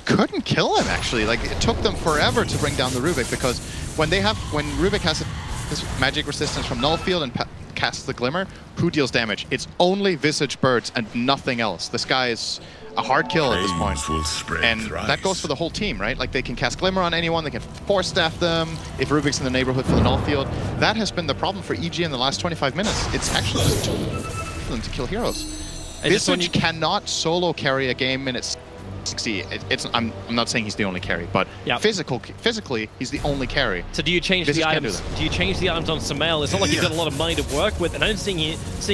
couldn't kill him, actually. Like, it took them forever to bring down the Rubik because when Rubik has his magic resistance from Null Field and casts the Glimmer, who deals damage? It's only Visage Birds and nothing else. This guy is a hard kill at this point. And that goes for the whole team, right? Like, they can cast Glimmer on anyone, they can Force Staff them, if Rubik's in the neighborhood for the Null Field. That has been the problem for EG in the last 25 minutes. It's actually just too for them to kill heroes. Visage cannot solo carry a game in its 60. I'm not saying he's the only carry, but physically he's the only carry. So do you change the items? Do you change the items on Samael? It's not like he's got a lot of money to work with, and I'm seeing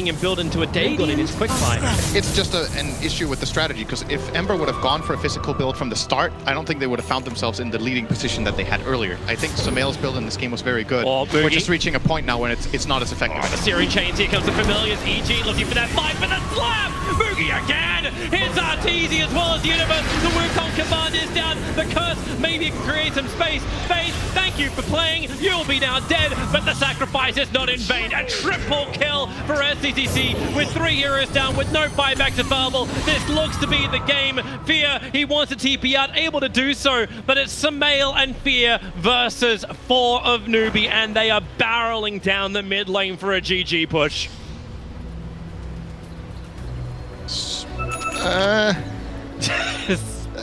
him build into a Dagon in his quick fight. It's just an issue with the strategy, because if Ember would have gone for a physical build from the start, I don't think they would have found themselves in the leading position that they had earlier. I think Samael's build in this game was very good. We're just reaching a point now when it's not as effective. The Series chains, here comes the Familiars. EG looking for that fight, but the slap! Moogie again! Here's Arteezy as well as Universe. The Wukong command is down. The curse maybe can create some space. Phase, thank you for playing. You'll be now dead, but the sacrifice is not in vain. A triple kill for SCCC with 3 heroes down with no buybacks available. This looks to be the game. Fear, he wants to TP out, able to do so, but it's Samael and Fear versus 4 of Newbee, and they are barreling down the mid lane for a GG push.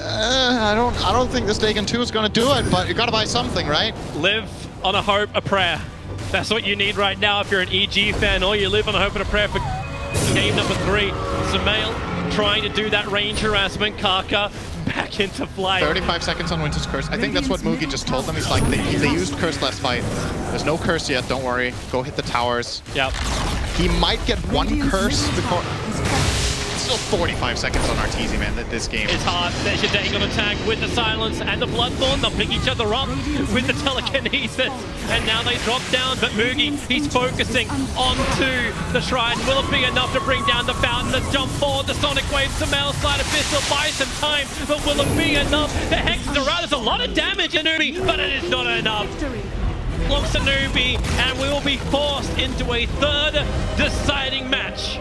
I don't think this Dagon 2 is going to do it, but you got to buy something, right? Live on a hope, a prayer. That's what you need right now if you're an EG fan, or you live on a hope and a prayer for game number 3. Samael trying to do that range harassment. Kaka back into flight. 35 seconds on Winter's Curse. I think that's what Moogie just told them. He's like, they used Curse last fight. There's no Curse yet, don't worry. Go hit the towers. Yep. He might get 1 Curse before... still 45 seconds on Arteezy, man, this game. It's hard. There's your Dagon attack with the silence and the Bloodthorn. They'll pick each other up with the telekinesis. And now they drop down, but Moogie, he's focusing onto the Shrine. Will it be enough to bring down the Fountain? Let's jump forward. The Sonic Wave, Sumail Slide Abyss will buy some time, but will it be enough? The Hex is around. There's a lot of damage in Newbee, but it is not enough. Looks to Newbee, and we will be forced into a third deciding match.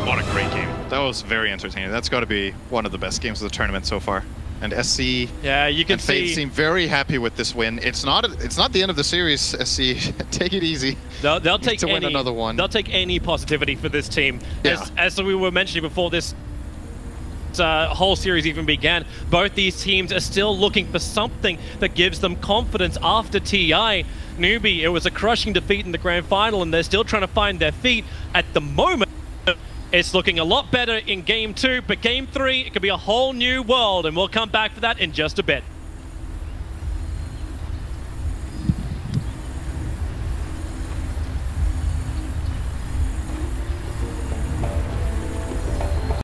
What a great game. That was very entertaining. That's got to be one of the best games of the tournament so far. And SC, yeah, you can and Fade seem very happy with this win. It's not the end of the series, SC. Take it easy. They'll take win another one. They'll take any positivity for this team. Yeah. As we were mentioning before this whole series even began, both these teams are still looking for something that gives them confidence after TI. Newbee, it was a crushing defeat in the grand final, and they're still trying to find their feet. At the moment, it's looking a lot better in Game 2, but Game 3, it could be a whole new world, and we'll come back for that in just a bit.